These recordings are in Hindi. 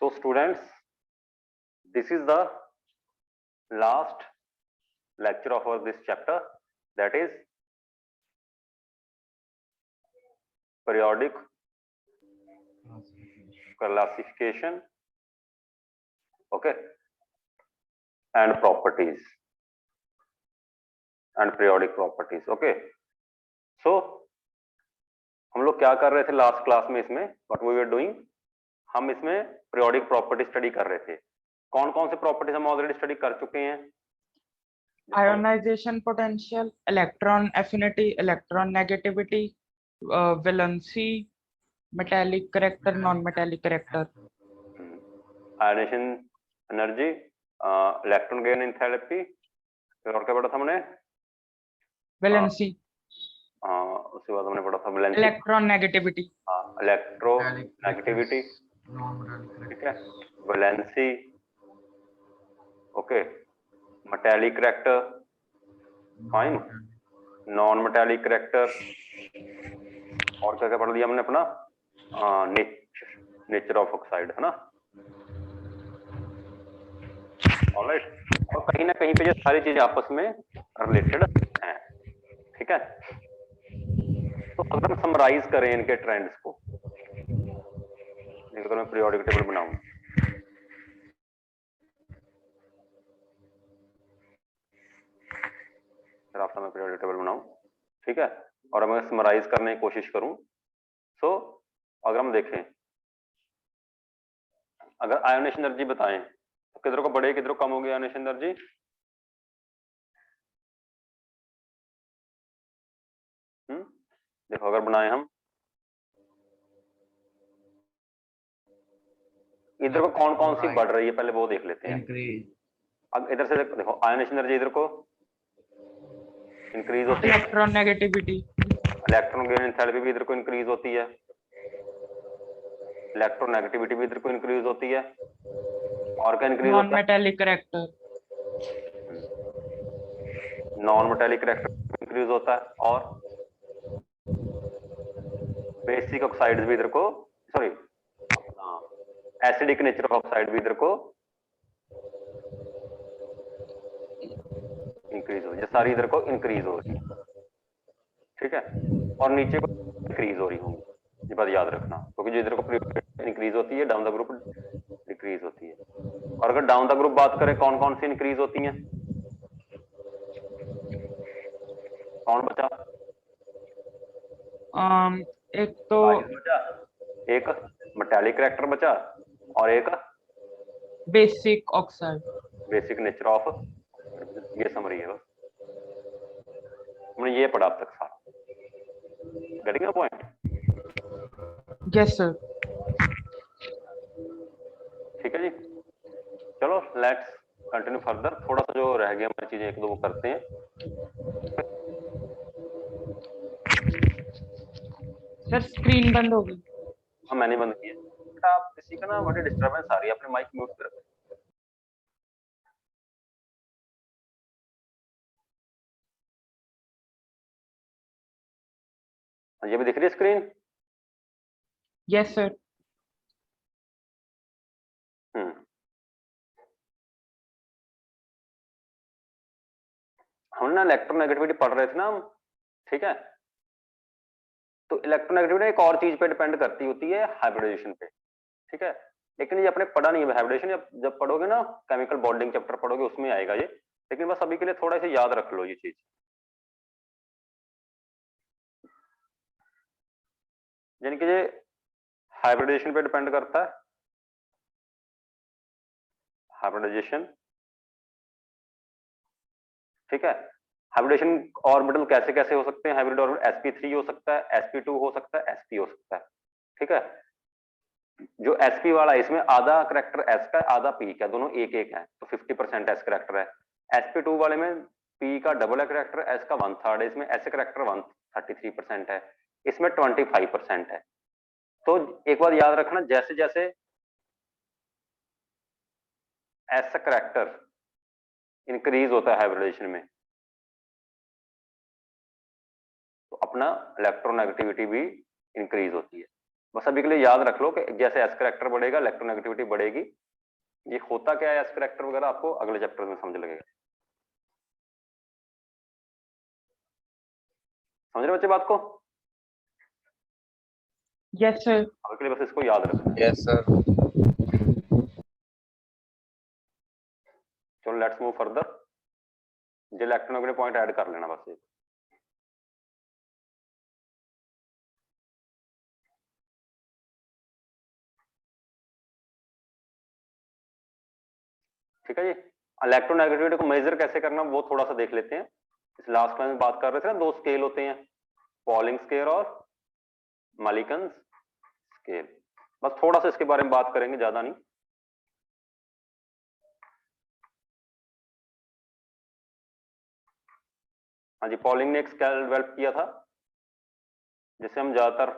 So students, this is the last lecture of this chapter, that is periodic classification, okay, and properties and periodic properties, okay. So हम लोग क्या कर रहे थे लास्ट क्लास में, इसमें व्हाट वी वर डूइंग, हम इसमें पीरियोडिक प्रॉपर्टी स्टडी कर रहे थे। कौन कौन से प्रॉपर्टीज हम ऑलरेडी स्टडी कर चुके हैं? Ionisation potential, electron affinity, electron negativity, valency, metallic character, non metallic character, ionisation energy, electron gain enthalpy, फिर और क्या पढ़ा था हमने? वैलेंसी। उसके बाद हमने पढ़ा था valency, electron negativity, electro negativity, ठीक है, valency, okay, metallic character, fine, non metallic character, और क्या क्या पढ़ लिया हमने अपना? नेचर ऑफ ऑक्साइड, है ना? ऑलराइट। और कहीं ना कहीं पे ये सारी चीजें आपस में रिलेटेड हैं, ठीक है। तो अगर हम समराइज करें इनके ट्रेंड्स को, अगर मैं पीरियोडिक टेबल बनाऊं, रास्ता में पीरियोडिक टेबल बनाऊं, ठीक है, और अगर मैं समराइज करने की कोशिश करूं, तो अगर हम देखें, अगर आयोनेशन एनर्जी बताएं तो किधर को बढ़े, किधर को कम हो गया आयोनेशन एनर्जी? देखो, अगर बनाए हम इधर को कौन कौन सी बढ़ रही है, पहले वो देख लेते हैं। अब इधर से देखो, आयोनेशन एनर्जी इधर को इंक्रीज होती है, electron negativity, electron gain enthalpy भी इधर को इंक्रीज होती है, इलेक्ट्रोनेगेटिविटी भी इधर को इंक्रीज होती है, और क्या इंक्रीज नॉन होता है? Metallic character, non metallic character increase होता है, और बेसिक ऑक्साइड्स भी इधर को, sorry, acidic nature of oxide भी इधर को इंक्रीज हो रही है, सारी इधर को इंक्रीज हो रही है, ठीक है, और नीचे को इंक्रीज हो रही होंगी, ये बात याद रखना, क्योंकि जो इधर को इंक्रीज होती है, डाउन द ग्रुप डिक्रीज होती है। और अगर डाउन द ग्रुप बात करें, कौन कौन सी इंक्रीज होती हैं? कौन बचा? एक तो बचा, एक मेटालिक कैरेक्टर बचा, और एक basic oxide, basic nature of, ये समरी है बस, हमने ये पढ़ा अब तक सारा। Getting a point? Yes sir. ठीक है जी, चलो लेट्स कंटिन्यू फर्दर। थोड़ा सा जो रह गया हमारी चीजें, एक दो वो करते हैं। सर स्क्रीन बंद होगी। हाँ, मैंने बंद किया। बेटा आप किसी का ना बड़ी डिस्टर्बेंस आ रही है, अपने माइक म्यूट कर रखें। ये भी दिख रही है स्क्रीन? Yes sir. हम ना इलेक्ट्रोनेगेटिविटी पढ़ रहे थे ना हम, ठीक है। तो इलेक्ट्रोनेगेटिविटी एक और चीज पे डिपेंड करती होती है, हाइब्रिडाइजेशन पे, ठीक है। लेकिन ये अपने पढ़ा नहीं है हाइब्रिडेशन, जब पढ़ोगे ना केमिकल बॉन्डिंग चैप्टर पढ़ोगे उसमें आएगा ये, लेकिन बस अभी के लिए थोड़ा सा याद रख लो ये चीज। यानी कि ये हाइब्रिडाइजेशन पे डिपेंड करता है, हाइब्रिडाइजेशन, ठीक है। हाइब्रिडेशन ऑर्बिटल कैसे कैसे हो सकते हैं? हाइब्रिड ऑर्बिटल sp3 हो सकता है, sp2 हो सकता है, sp हो सकता है, ठीक है। जो sp वाला है इसमें आधा करेक्टर s का है, आधा p का, दोनों एक एक है, तो 50% s करेक्टर है। sp2 वाले में p का डबल है करेक्टर, s का 1/3 है, इसमें s करेक्टर 133% है, इसमें 25% है। तो एक बात याद रखना, जैसे जैसे s करेक्टर इंक्रीज होता है हाइब्रिडेशन में, तो अपना इलेक्ट्रोनेगेटिविटी भी इंक्रीज होती है। बस अभी के लिए याद रख लो कि जैसे एस करैक्टर बढ़ेगा इलेक्ट्रोनेगेटिविटी बढ़ेगी। ये होता क्या है एस करैक्टर वगैरह आपको अगले चैप्टर में समझ लगेगा। समझ रहे बच्चे बात को? Yes sir. अभी के लिए बस इसको याद रखना है। Yes sir. चलो लेट्स मूव फर्दर। जो इलेक्ट्रोनेगेटिव पॉइंट ऐड कर लेना बस एक। ठीक है जी। इलेक्ट्रोनेगेटिविटी को मेजर कैसे करना वो थोड़ा सा देख लेते हैं। इस लास्ट क्लास में बात कर रहे थे ना, दो स्केल होते हैं, पॉलिंग स्केल और मलिकन स्केल। बस थोड़ा सा इसके बारे में बात करेंगे, ज्यादा नहीं। हाँ जी, पॉलिंग ने एक स्केल डेवलप किया था जिससे हम ज्यादातर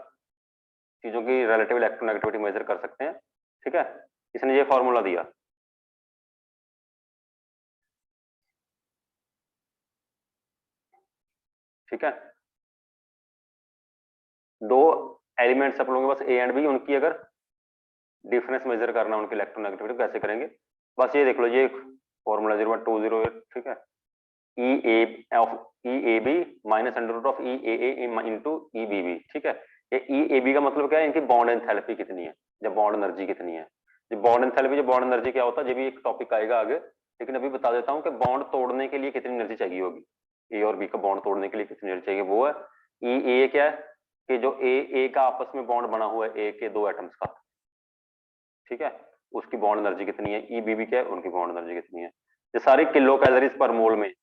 चीजों की रिलेटिव इलेक्ट्रोनेगेटिविटी मेजर कर सकते हैं। ठीक है, इसने ये फॉर्मूला दिया। ठीक है, दो एलिमेंट्स अपन लोगों के पास ए एंड बी, उनकी अगर डिफरेंस मेजर करना उनकी इलेक्ट्रोनेगेटिविटी कैसे करेंगे, बस ये देख लो, ये फॉर्मूला 0.208। ठीक है, E A B minus under root of E A into E B B. ठीक है, ये ई ए बी का मतलब क्या है, इनकी बॉन्ड एंथैल्पी कितनी है, जब बॉन्ड एनर्जी कितनी है। जो बॉन्ड एंथैल्पी, जो बॉन्ड एनर्जी क्या होता है, ये भी एक टॉपिक आएगा आगे, लेकिन अभी बता देता हूँ कि बॉन्ड तोड़ने के लिए कितनी एनर्जी चाहिए होगी। ए और बी का बॉन्ड तोड़ने के लिए कितनी एनर्जी चाहिए, वो है ई ए। क्या है कि जो ए का आपस में बॉन्ड बना हुआ है ए के दो एटम्स का, ठीक है, उसकी बॉन्ड एनर्जी कितनी है। ई बी बी क्या है, उनकी बॉन्ड एनर्जी कितनी है। ये सारी किलो कैलोरीज पर मोल में,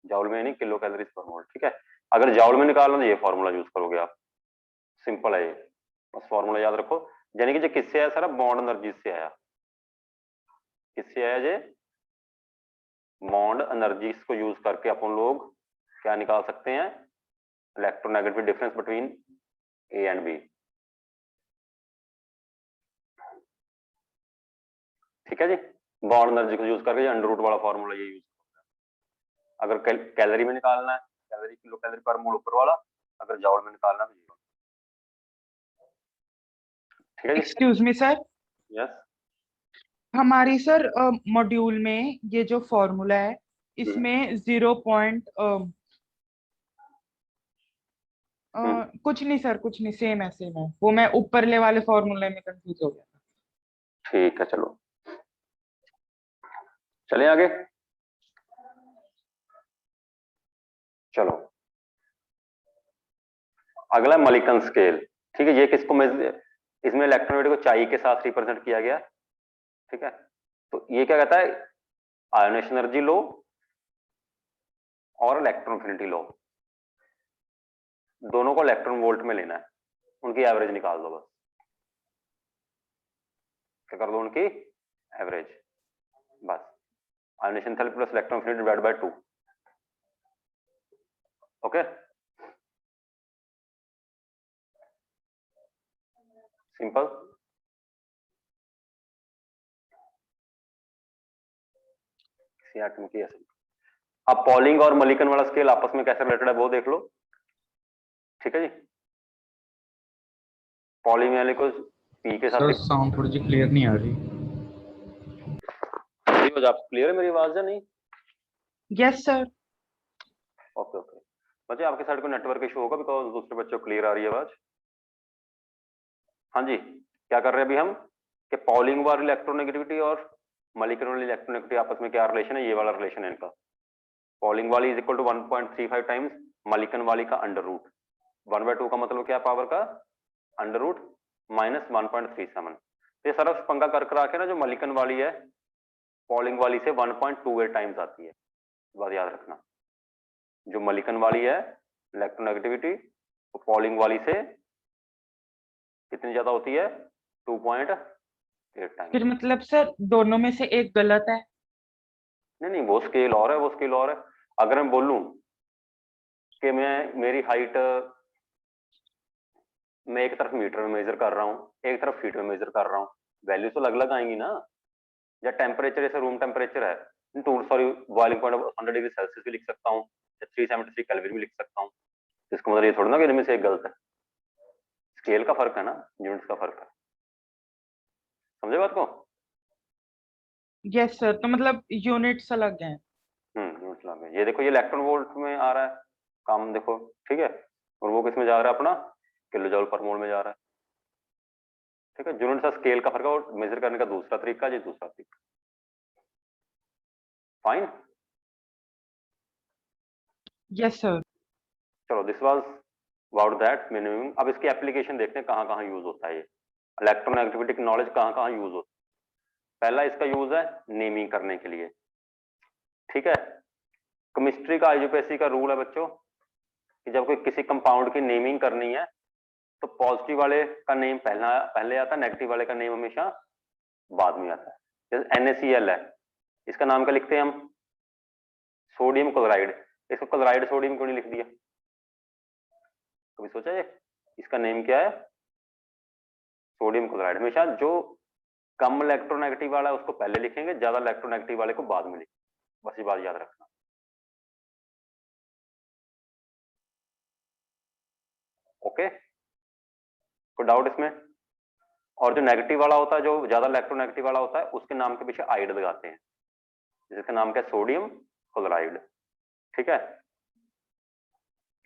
जाउल में नहीं, किलो कैलोरीज पर मोल। ठीक है, अगर जाउल में निकालना तो ये फॉर्मूला यूज करोगे आप, सिंपल है ये, बस फॉर्मूला याद रखो। यानी कि जो किससे आया सारा, बॉन्ड एनर्जी से आया। किससे आया ये, बॉन्ड एनर्जी को यूज करके अपन लोग क्या निकाल सकते हैं, electronegative difference between A and B. ठीक है जी, बॉन्ड एनर्जी को यूज करके अंडर रूट वाला फॉर्मूला ये यूज करना है। अगर कैलोरी में निकालना है, कैलोरी किलो कैलोरी पर मोल ऊपर वाला, अगर जाउल में निकालना है तो ये। ठीक है जी, एक्सक्यूज मी सर, यस। हमारी सर मॉड्यूल में ये जो फॉर्मूला है इसमें 0. कुछ नहीं सर, कुछ नहीं, सेम है सेम है, वो मैं ऊपरले वाले फॉर्मूले में कंफ्यूज हो गया। ठीक है, चलो चले आगे। चलो अगला मलिकन स्केल। ठीक है, ये किसको इसमें इलेक्ट्रोनेगेटिव को चाई के साथ रिप्रेजेंट किया गया। ठीक है, तो ये क्या कहता है, आयोनेशन एनर्जी लो और इलेक्ट्रोनफिनिटी लो, दोनों को इलेक्ट्रॉन वोल्ट में लेना है, उनकी एवरेज निकाल दो बस। क्या कर दो, उनकी एवरेज बस। Ionization enthalpy plus electron affinity divide by 2। Okay, simple. अब पॉलिंग और मलिकन वाला स्केल आपस में कैसे रिलेटेड है वो देख लो। ठीक है जी, पॉलिंग वाले को पी के साथ। सर साउंड थोड़ी सी क्लियर नहीं आ रही। आप क्लियर है मेरी आवाज या नहीं? Yes sir. ओके ओके, बच्चे आपके साइड को नेटवर्क इशू होगा बिकॉज दूसरे बच्चों को क्लियर आ रही है आवाज। हाँ जी, क्या कर रहे हैं अभी हम कि पॉलिंग वाली इलेक्ट्रोनेगेटिविटी और मलिकन वाली इलेक्ट्रोनेगेटिविटी आपस में क्या रिलेशन है, ये वाला रिलेशन है इनका। पॉलिंग वाली इज इक्वल टू 1.35 टाइम्स मलिकन वाली का अंडर रूट। 1/2 का मतलब क्या है, पावर का अंडर रूट माइनस 1.37। ये सारा पंगा कर करा के ना, जो मलिकन वाली है पॉलिंग वाली से 1.28 टाइम्स आती है, बात याद रखना। जो मलिकन वाली है इलेक्ट्रोनेगेटिविटी वो पॉलिंग वाली से कितनी ज्यादा होती है, 2.8 टाइम्स। फिर मतलब सर दोनों में से एक गलत है? नहीं नहीं, वो स्केल और है, वो स्केल और है। अगर मैं बोलूं कि मेरी हाइट मैं एक तरफ मीटर में मेजर कर रहा हूँ, एक तरफ फीट में मेजर कर रहा हूँ, वैल्यू तो अलग अलग आएंगी ना। या टेम्परेचर, जैसे रूम टेम्परेचर है, sorry boiling point 100 degree Celsius भी लिख सकता हूँ, या 373 केल्विन भी लिख सकता हूँ। इसका मतलब ये थोड़ा ना कि इनमें से एक गलत है। स्केल का फर्क है ना, यूनिट्स का फर्क है। समझे बात को? यस सर, तो मतलब यूनिट्स अलग हैं। यूनिट्स लगा ये देखो, ये इलेक्ट्रॉन वोल्ट में आ रहा है काम, देखो ठीक है, और वो किस में जा रहा है अपना, किलो जूल पर मोल में जा रहा है। ठीक है, यूनिट्स का स्केल का फर्क है, और मेजर करने का दूसरा तरीका, ये दूसरा तरीका। फाइन। Yes sir. चलो, this was about that minimum. अब इसकी एप्लीकेशन देखते हैं कहाँ कहाँ यूज होता है ये इलेक्ट्रोनेगेटिविटी की नॉलेज, कहाँ कहाँ यूज होता है। पहला इसका यूज है नेमिंग करने के लिए। ठीक है, केमिस्ट्री का आईयूपीएसी का रूल है बच्चों कि जब कोई किसी कंपाउंड की नेमिंग करनी है तो पॉजिटिव वाले का नेम पहले आता है, नेगेटिव वाले का नेम हमेशा बाद में आता है। जैसे NaCl है, इसका नाम क्या लिखते हैं हम, सोडियम क्लोराइड। इसको क्लोराइड सोडियम क्यों नहीं लिख दिया, कभी सोचा ये? इसका नेम क्या है, सोडियम क्लोराइड। हमेशा जो कम इलेक्ट्रोनेगेटिव वाला है उसको पहले लिखेंगे, ज्यादा इलेक्ट्रोनेगेटिव वाले को बाद में लिखेंगे। बस ये बात याद रखना। ओके, कोई डाउट इसमें? और जो नेगेटिव वाला होता है, जो ज्यादा इलेक्ट्रोनेगेटिव वाला होता है, उसके नाम के पीछे आइड लगाते हैं, जिसका नाम क्या है, सोडियम क्लोराइड। ठीक है,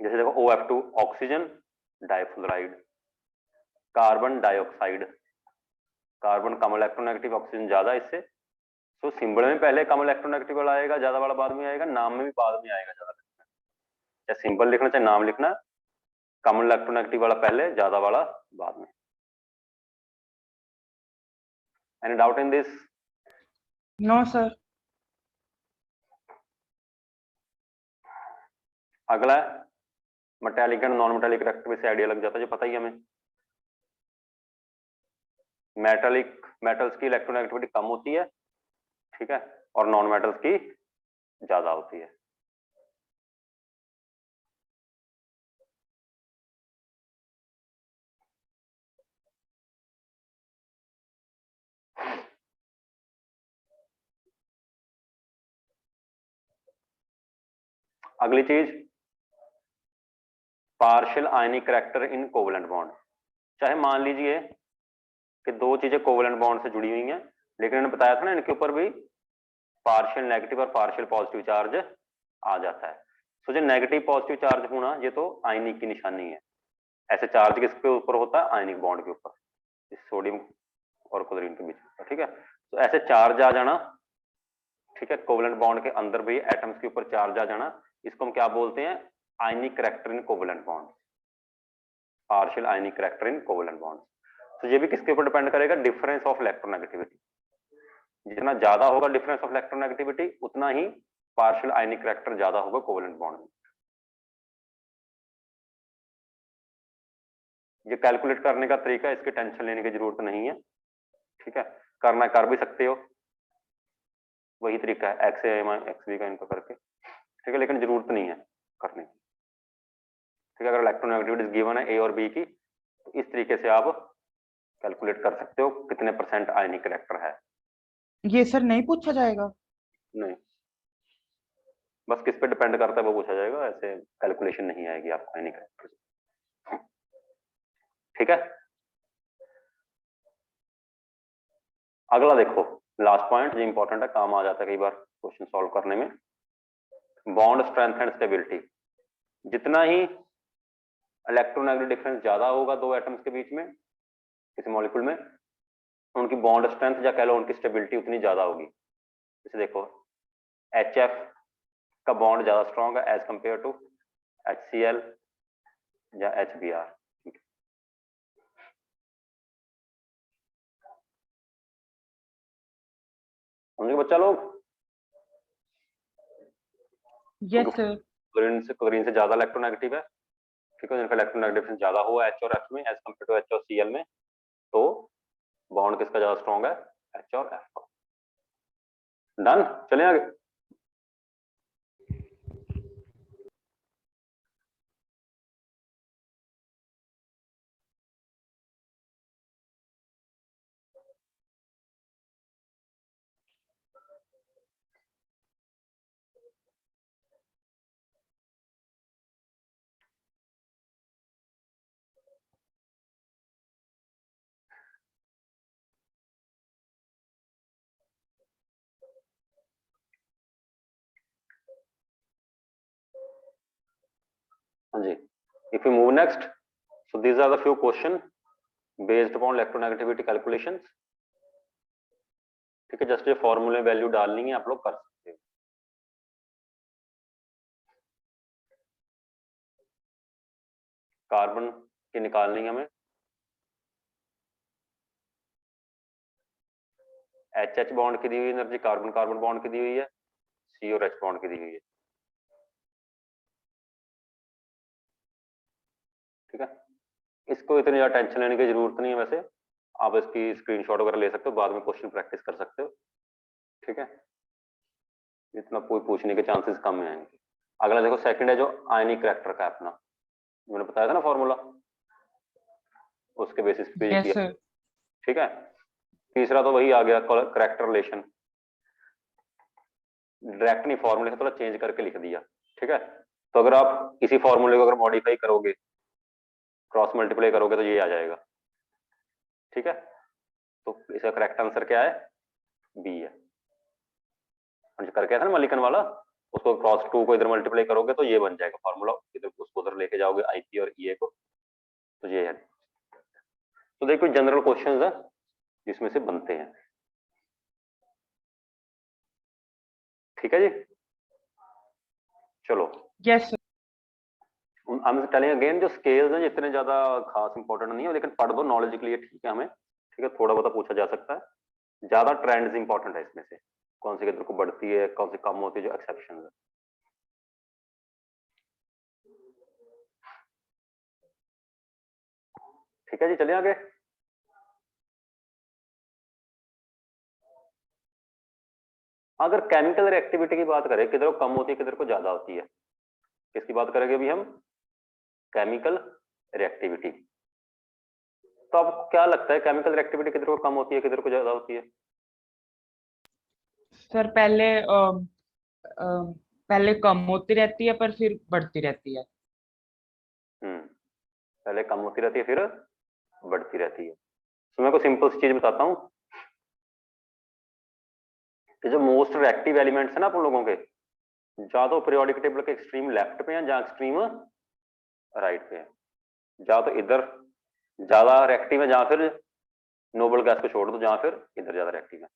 जैसे देखो OF2 oxygen difluoride, carbon dioxide, carbon कम इलेक्ट्रोनेगेटिव, ऑक्सीजन ज्यादा इससे। तो सिंबल में पहले कम इलेक्ट्रोनेगेटिव वाला आएगा, ज्यादा वाला बाद में आएगा, नाम में भी बाद में आएगा ज्यादा लिखना। चाहे सिंबल लिखना चाहे नाम लिखना, कम इलेक्ट्रोनेगेटिव वाला पहले, ज्यादा वाला बाद में। Any doubt in this? No sir. अगला है metallic and non metallic reactor से आइडिया लग जाता है, जो पता ही हमें। मेटालिक मेटल्स की इलेक्ट्रोनेगेटिविटी कम होती है, ठीक है, और नॉन मेटल्स की ज्यादा होती है। अगली चीज, पार्शियल आयनिक करैक्टर इन कोवेलेंट बॉन्ड। चाहे मान लीजिए कि दो चीजें कोवेलेंट बॉन्ड से जुड़ी हुई हैं, लेकिन मैंने बताया था ना इनके ऊपर भी पार्शियल नेगेटिव और पार्शियल पॉजिटिव चार्ज आ जाता है। तो जो नेगेटिव पॉजिटिव चार्ज होना, ये तो आयनिक की निशानी है। ऐसे चार्ज किसके ऊपर होता है, आयनिक बॉन्ड के ऊपर, इस सोडियम और क्लोरीन के बीच में। ठीक है, तो ऐसे चार्ज आ जाना, ठीक है, कोवेलेंट बॉन्ड के अंदर भी एटम्स के ऊपर चार्ज आ जाना, इसको हम क्या बोलते हैं, आयनिक करैक्टर इन कोवेलेंट बॉन्ड, पार्शियल आयनिक करैक्टर इन कोवेलेंट बॉन्ड। तो ये भी किसके ऊपर डिपेंड करेगा, डिफरेंस ऑफ इलेक्ट्रोनेगेटिविटी। जितना ज्यादा होगा डिफरेंस ऑफ इलेक्ट्रोनेगेटिविटी, उतना ही पार्शियल आयनिक करैक्टर ज्यादा होगा कोवेलेंट बॉन्ड में। ये कैलकुलेट करने का तरीका, इसकी टेंशन लेने की जरूरत नहीं है। ठीक है, करना कर भी सकते हो, वही तरीका है एक्स एक्स बी का इनको करके। ठीक है, लेकिन जरूरत नहीं है करने की। ठीक है, अगर इलेक्ट्रोनेगेटिविटी गिवन है ए और बी की, तो इस तरीके से आप कैलकुलेट कर सकते हो कितने परसेंट आयनिक करैक्टर है। ये सर नहीं पूछा जाएगा? नहीं, बस किस पे डिपेंड करता है वो पूछा जाएगा, ऐसे कैलकुलेशन नहीं आएगी आपको आयनिक करैक्टर से। ठीक है, अगला देखो, लास्ट पॉइंट, जो इंपॉर्टेंट है, काम आ जाता है कई बार क्वेश्चन सॉल्व करने में। Bond strength and stability. जितना ही इलेक्ट्रोनेगेटिव डिफरेंस ज्यादा होगा दो एटम्स के बीच में किसी मॉलिक्यूल में, उनकी बॉन्ड स्ट्रेंथ या कह लो उनकी स्टेबिलिटी उतनी ज्यादा होगी। जैसे देखो HF का बॉन्ड ज्यादा स्ट्रॉन्ग है एज कंपेयर टू HCl या HBr। समझे बच्चा लोग? Yes sir. क्लोरीन से ज्यादा इलेक्ट्रोनेगेटिव है, ठीक है, जिनका इलेक्ट्रोनेगेटिव ज्यादा हुआ H और F में एज कंपेयर टू H और Cl में, तो बॉन्ड किसका ज्यादा स्ट्रॉन्ग है, H और F का। डन, चले आगे। हाँ जी, if we move next, so these are the few question based upon electronegativity calculations. ठीक है, जस्ट ये फॉर्मूले वैल्यू डालनी है, आप लोग कर सकते हो। कार्बन की निकालनी है हमें, एच बॉन्ड की दी हुई एनर्जी, कार्बन कार्बन बॉन्ड की दी हुई है, सी और एच बॉन्ड की दी हुई है। ठीक है, इसको इतनी ज्यादा टेंशन लेने की जरूरत नहीं है, वैसे आप इसकी स्क्रीनशॉट वगैरह ले सकते हो, बाद में क्वेश्चन प्रैक्टिस कर सकते हो। ठीक है, इतना कोई पूछने के चांसेस कम है। अगला देखो, सेकंड है जो आयनिक करैक्टर का अपना, मैंने बताया था ना फॉर्मूला, उसके बेसिस पे यस किया। सर। ठीक है, तीसरा तो वही आ गया करैक्टर रिलेशन, डायरेक्ट नहीं, फॉर्मूले से थोड़ा चेंज करके लिख दिया। ठीक है, तो अगर आप इसी फॉर्मूले को अगर मॉडिफाई करोगे, क्रॉस मल्टीप्लाई करोगे, तो ये आ जाएगा। ठीक है, तो इसका करेक्ट आंसर क्या है? बी है। जो करके था ना मलिकन वाला, उसको क्रॉस 2 को इधर मल्टीप्लाई करोगे तो ये बन जाएगा फॉर्मूला, इधर उसको उधर लेके जाओगे आईपी और ईए को, तो ये है। तो देखो जनरल क्वेश्चंस है जिसमें से बनते हैं। ठीक है जी, चलो। Yes sir. हम टेलिंग अगेन, जो स्केल्स हैं इतने ज्यादा खास इंपॉर्टेंट नहीं है, लेकिन पढ़ दो, नॉलेज के लिए ठीक है हमें। ठीक है, थोड़ा बहुत पूछा जा सकता है, ज्यादा ट्रेंड्स इंपॉर्टेंट है इसमें से, कौन सी किधर को बढ़ती है, कौन सी कम होती है, जो एक्सेप्शन है। ठीक है जी, चलिए आगे। अगर केमिकल रिएक्टिविटी की बात करें, किधर को कम होती है, किधर को ज्यादा होती है, किसकी बात करेंगे अभी हम? Chemical reactivity. तो आपको क्या लगता है, केमिकल रिएक्टिविटी किधर को कम होती है, किधर को ज्यादा होती है? सर पहले कम होती रहती है पर फिर बढ़ती रहती है। पहले कम होती रहती है, फिर बढ़ती रहती है। तो मैं को सिंपल सी चीज बताता हूँ कि जो मोस्ट रिएक्टिव एलिमेंट्स है ना अपन लोगों के, या तो पीरियोडिक टेबल के एक्सट्रीम लेफ्ट पे हैं, या एक्सट्रीम राइट पे हैं। या तो इधर ज्यादा रिएक्टिव है, जहां फिर नोबल गैस को छोड़ दो, जहां फिर इधर ज्यादा रिएक्टिव है।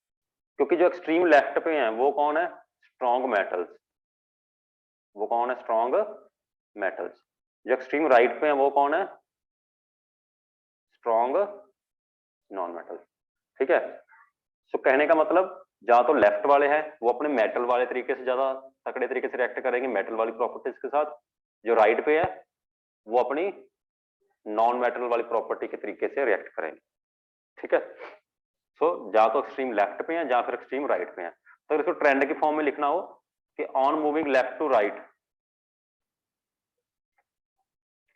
क्योंकि जो एक्सट्रीम लेफ्ट पे हैं वो कौन है? Strong metals. वो कौन है? Strong metals. जो एक्सट्रीम राइट पे हैं वो कौन है? Strong non metals. ठीक है, तो कहने का मतलब, जहां तो लेफ्ट वाले हैं वो अपने मेटल वाले तरीके से ज्यादा तकड़े तरीके से रिएक्ट करेंगे, मेटल वाली प्रॉपर्टीज के साथ। जो राइट पे है वो अपनी नॉन मेटल वाली प्रॉपर्टी के तरीके से रिएक्ट करेंगे। ठीक है, सो जहां तो एक्सट्रीम लेफ्ट पे हैं, जहां फिर एक्सट्रीम राइट पे हैं। तो अगर इसको ट्रेंड की फॉर्म में लिखना हो कि on moving left to right,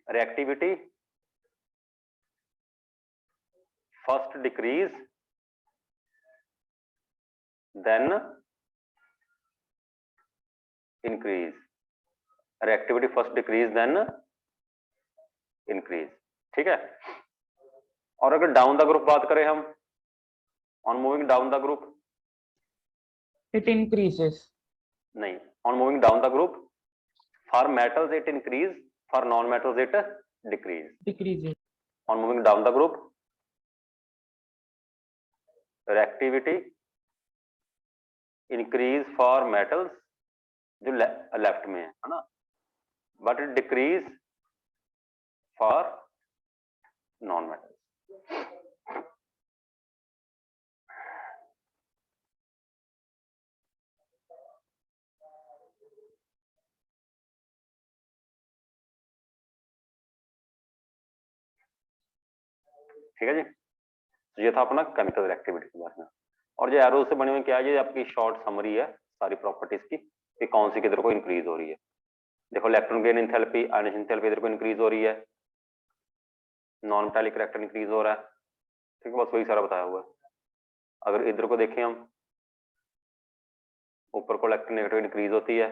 reactivity first decrease, then increase. Reactivity first decrease then increase. ठीक है, और अगर डाउन द ग्रुप बात करें हम, on moving down the group, it increases. नहीं, on moving down the group, for metals it increase, for non metals it decrease. Decreases. On moving down the group, reactivity increase for metals जो लेफ्ट में है ना, but it decrease for non metals. ठीक है जी, तो ये था अपना केमिकल रिएक्टिविटी के बारे में। और जो एरो से बनी हुई क्या है, ये आपकी शॉर्ट समरी है सारी प्रॉपर्टीज की, कि कौन सी किधर को इंक्रीज हो रही है। देखो, electron gain enthalpy, ionisation enthalpy इधर को इंक्रीज हो रही है, नॉन मेटालिक रिएक्टर इंक्रीज हो रहा है। ठीक है, बस वही सारा बताया हुआ है। अगर इधर को देखें हम, ऊपर को इलेक्ट्रोनेगेटिव इंक्रीज होती है,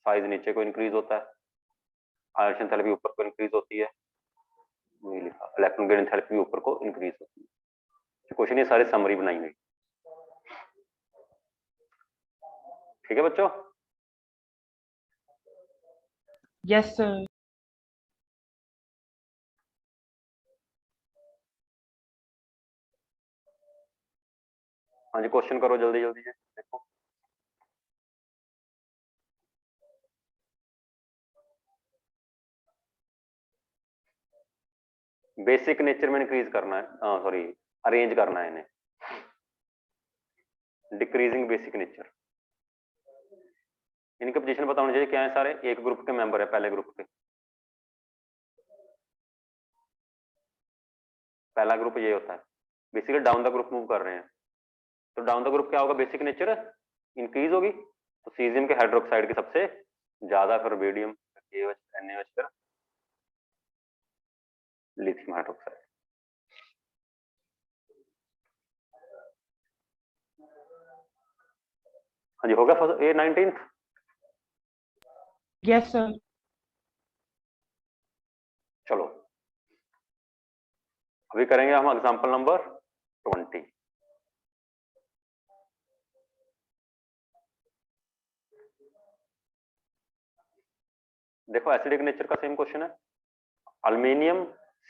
साइज नीचे को इंक्रीज होता है, आयनाइजेशन एंथैल्पी ऊपर को इंक्रीज होती है, वही लिखा, इलेक्ट्रॉन गेन एंथैल्पी ऊपर को इंक्रीज होती है। क्वेश्चन ये सारी समरी बनाई हुई। ठीक है बच्चों? Yes sir. हाँ जी, क्वेश्चन करो जल्दी जल्दी जी, देखो। बेसिक नेचर में इंक्रीज करना है, सॉरी अरेंज करना है इन्हें, डिक्रीजिंग बेसिक नेचर। इनके पोजीशन पता होनी चाहिए क्या है सारे, एक ग्रुप के मेंबर है, पहले ग्रुप के, पहला ग्रुप ये होता है। Basically down the group move कर रहे हैं, तो डाउन द ग्रुप क्या होगा, बेसिक नेचर इंक्रीज होगी, तो सीजियम के हाइड्रोक्साइड की सबसे ज्यादा, फिर बेरियम, NaOH, फिर लिथियम हाइड्रोक्साइड। हाँ जी, हो गया फर्स्ट 19th। Yes sir. चलो अभी करेंगे हम एग्जांपल नंबर 20। देखो एसिडिक नेचर का सेम क्वेश्चन है, अल्मीनियम,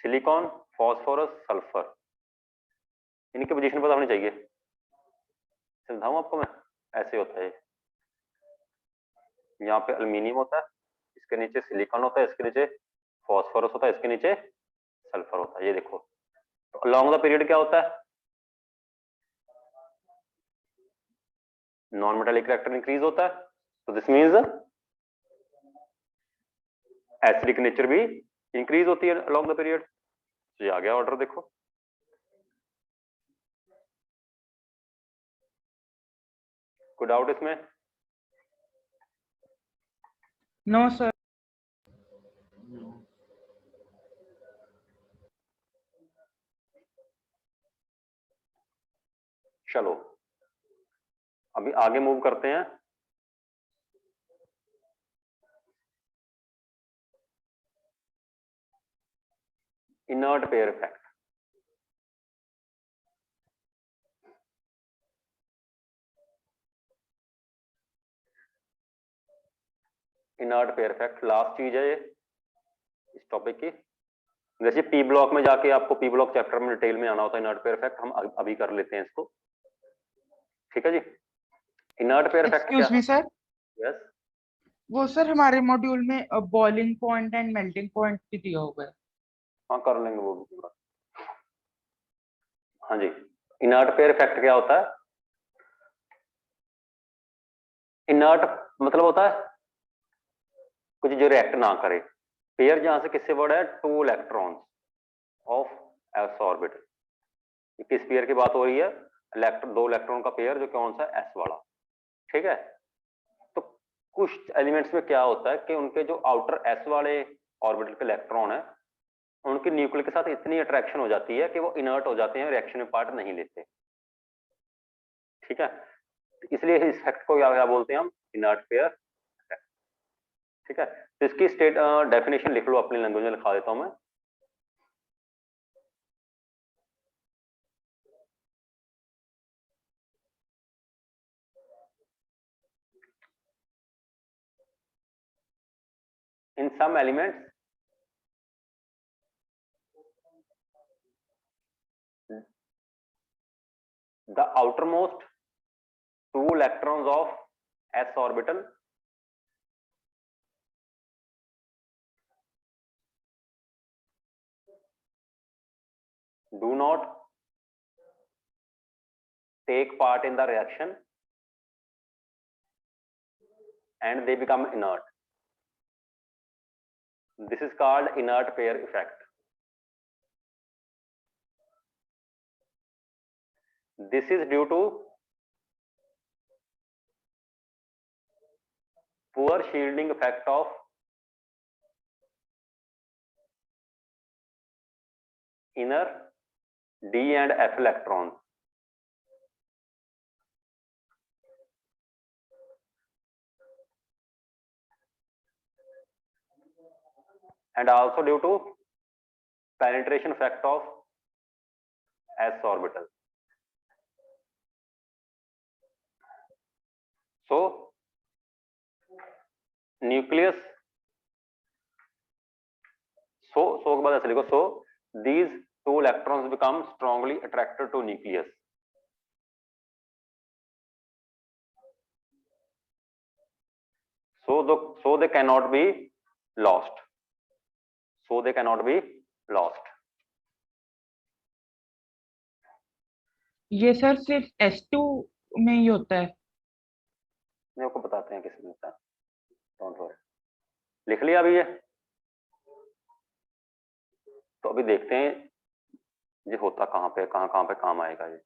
सिलिकॉन, फास्फोरस, सल्फर, इनकी पोजीशन पता होनी चाहिए। समझाऊं आपको मैं, ऐसे होता है, यहाँ पे अल्मीनियम होता है, इसके नीचे सिलिकॉन होता है, इसके नीचे फास्फोरस होता है, इसके नीचे सल्फर होता है। ये देखो, तो अलोंग द पीरियड क्या होता है, नॉन मेटालिक कैरेक्टर इंक्रीज होता है, तो दिस मींस एसिडिक नेचर भी इंक्रीज होती है अलोंग द पीरियड। तो ये आ गया ऑर्डर, देखो कोई डाउट इसमें? No sir. चलो अभी आगे मूव करते हैं। Inert pair effect. Inert pair effect last चीज है ये इस टॉपिक की। जैसे पी ब्लॉक में जाके आपको पी ब्लॉक चैप्टर में डिटेल में आना होता है इनर्ट पेयर इफेक्ट, हम अभी कर लेते हैं इसको, ठीक है जी। इनर्ट पेयर इफेक्ट क्या? एक्सक्यूज मी सर, यस, वो सर हमारे मॉड्यूल में boiling point and melting point भी दिया हुआ है। हाँ कर लेंगे वो भी पूरा। हाँ जी, इनर्ट पेयर इफेक्ट क्या होता है? इनर्ट मतलब होता है कुछ जो रिएक्ट ना करे। पेयर जहां से किससे वर्ड है, 2 इलेक्ट्रॉन्स ऑफ एस ऑर्बिटल। किस पेयर की बात हो रही है, दो इलेक्ट्रॉन का पेयर जो कौन सा एस वाला, ठीक है। तो कुछ एलिमेंट्स में क्या होता है कि उनके जो आउटर एस वाले ऑर्बिटल के इलेक्ट्रॉन है, उनके न्यूक्लियर के साथ इतनी अट्रैक्शन हो जाती है कि वो इनर्ट हो जाते हैं, रिएक्शन में पार्ट नहीं लेते, ठीक है। इसलिए इस इफेक्ट को क्या बोलते हैं हम, इनर्ट पेयर, ठीक है। तो इसकी स्टेट डेफिनेशन लिख लो, अपनी लैंग्वेज में लिखा देता हूं मैं। In some elements, the outermost 2 electrons of s orbital do not take part in the reaction and they become inert. This is called inert pair effect. This is due to poor shielding effect of inner d and f electrons, and also due to penetration effect of s orbital. So nucleus, so के बाद ऐसे लिखो, so these 2 electrons become strongly attracted to nucleus. so they cannot be lost, so they cannot be lost. ये सर सिर्फ S2 में ही होता है। मैं आपको बताते हैं किसमें होता है, डोंट वरी। लिख लिया अभी ये? तो अभी देखते हैं ये होता कहाँ पे, कहाँ पे काम आएगा ये,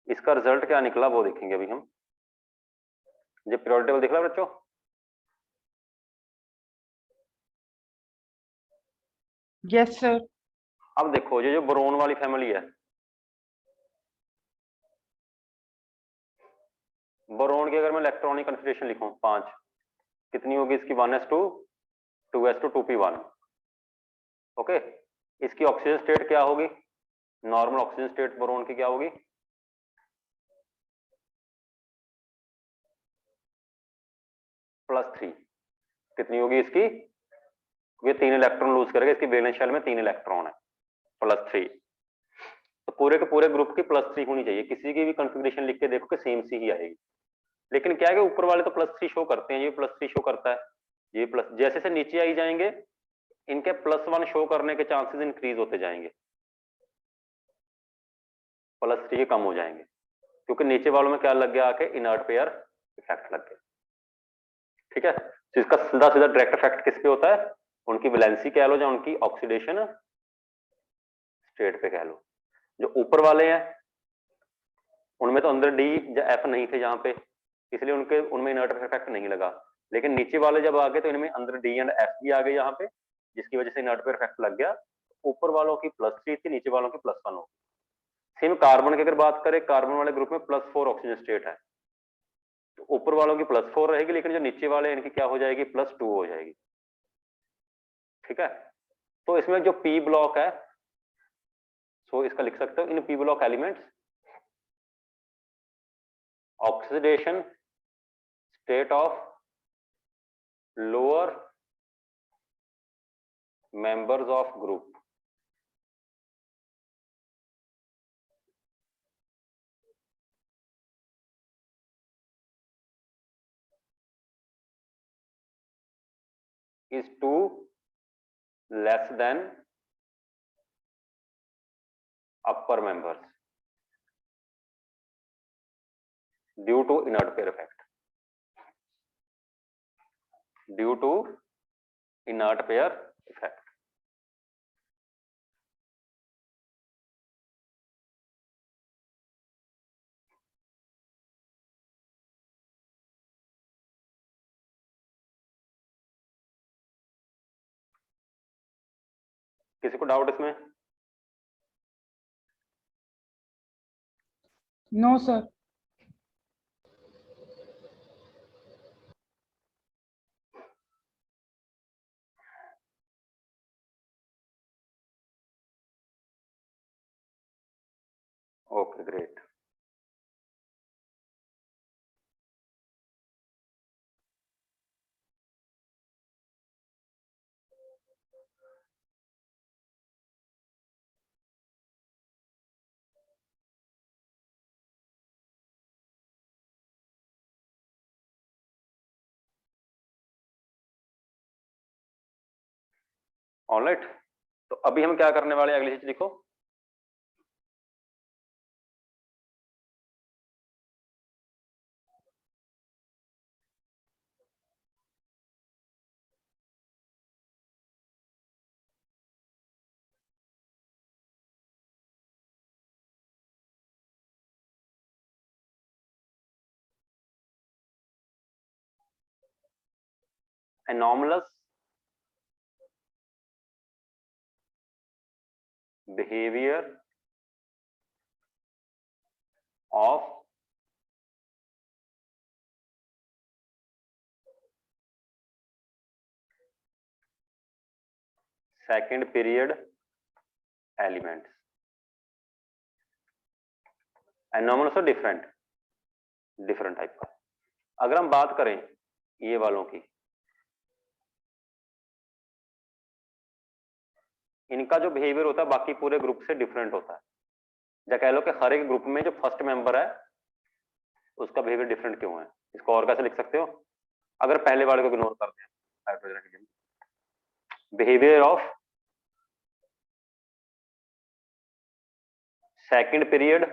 इसका रिजल्ट क्या निकला वो देखेंगे अभी हम। ये पीरियोडिक टेबल दिख रहा है बच्चों? Yes sir. अब देखो ये जो बोरोन वाली फैमिली है, बोरोन की अगर मैं इलेक्ट्रॉनिक कॉन्फ़िगरेशन लिखूं 5, कितनी होगी इसकी? 1s2 2s2 2p1। ओके, इसकी ऑक्सीजन स्टेट क्या होगी? नॉर्मल ऑक्सीजन स्टेट बोरोन की क्या होगी? +3। कितनी होगी इसकी? ये 3 इलेक्ट्रॉन लूज करेगा, इसकी वैलेंस शेल में 3 इलेक्ट्रॉन है, +3। तो पूरे के पूरे ग्रुप की +3 होनी चाहिए। किसी की भी कॉन्फ़िगरेशन लिख के देखो कि सेम सी ही आएगी, लेकिन क्या है कि ऊपर वाले तो +3 शो करते हैं, ये +3 शो करता है, ये प्लस, जैसे से नीचे आई जाएंगे इनके +1 शो करने के चांसेस इंक्रीज होते जाएंगे, +3 के कम हो जाएंगे, क्योंकि नीचे वालों में क्या लग गया? आके इनर्ट पेयर इफेक्ट लग गया। ठीक है, तो इसका सीधा सीधा डायरेक्ट इफेक्ट किस पे होता है? उनकी वैलेंसी कह लो या उनकी ऑक्सीडेशन स्टेट पे कह लो। जो ऊपर वाले हैं उनमें तो अंदर डी या एफ नहीं थे जहां पे, इसलिए उनमें इनर्ट इफेक्ट नहीं लगा, लेकिन नीचे वाले जब आ गए तो इनमें अंदर डी एंड एफ भी आ गए यहाँ पे, जिसकी वजह से इनर्ट इफेक्ट लग गया। ऊपर वालों की +3 थी, नीचे वालों की +1 हो। सेम कार्बन की अगर बात करें, कार्बन वाले ग्रुप में +4 ऑक्सीजन स्टेट है, तो ऊपर वालों की +4 रहेगी, लेकिन जो नीचे वाले इनकी क्या हो जाएगी? +2 हो जाएगी। ठीक है, तो इसमें जो पी ब्लॉक है, सो इसका लिख सकते हो in P block elements oxidation state of lower members of group is 2 less than upper members due to inert pair effect, due to inert pair effect। किसी को डाउट इसमें? No sir. Okay great. Alright, तो अभी हम क्या करने वाले हैं? अगली चीज लिखो, anomalous behavior of second period elements। anomalous और डिफरेंट, डिफरेंट टाइप का। अगर हम बात करें ये वालों की, इनका जो बिहेवियर होता है बाकी पूरे ग्रुप से डिफरेंट होता है, या कह लो कि हर एक ग्रुप में जो फर्स्ट मेंबर है उसका बिहेवियर डिफरेंट क्यों है? इसको और कैसे लिख सकते हो? अगर पहले वाले को इग्नोर करते हैं, hydrogen helium, behaviour of second period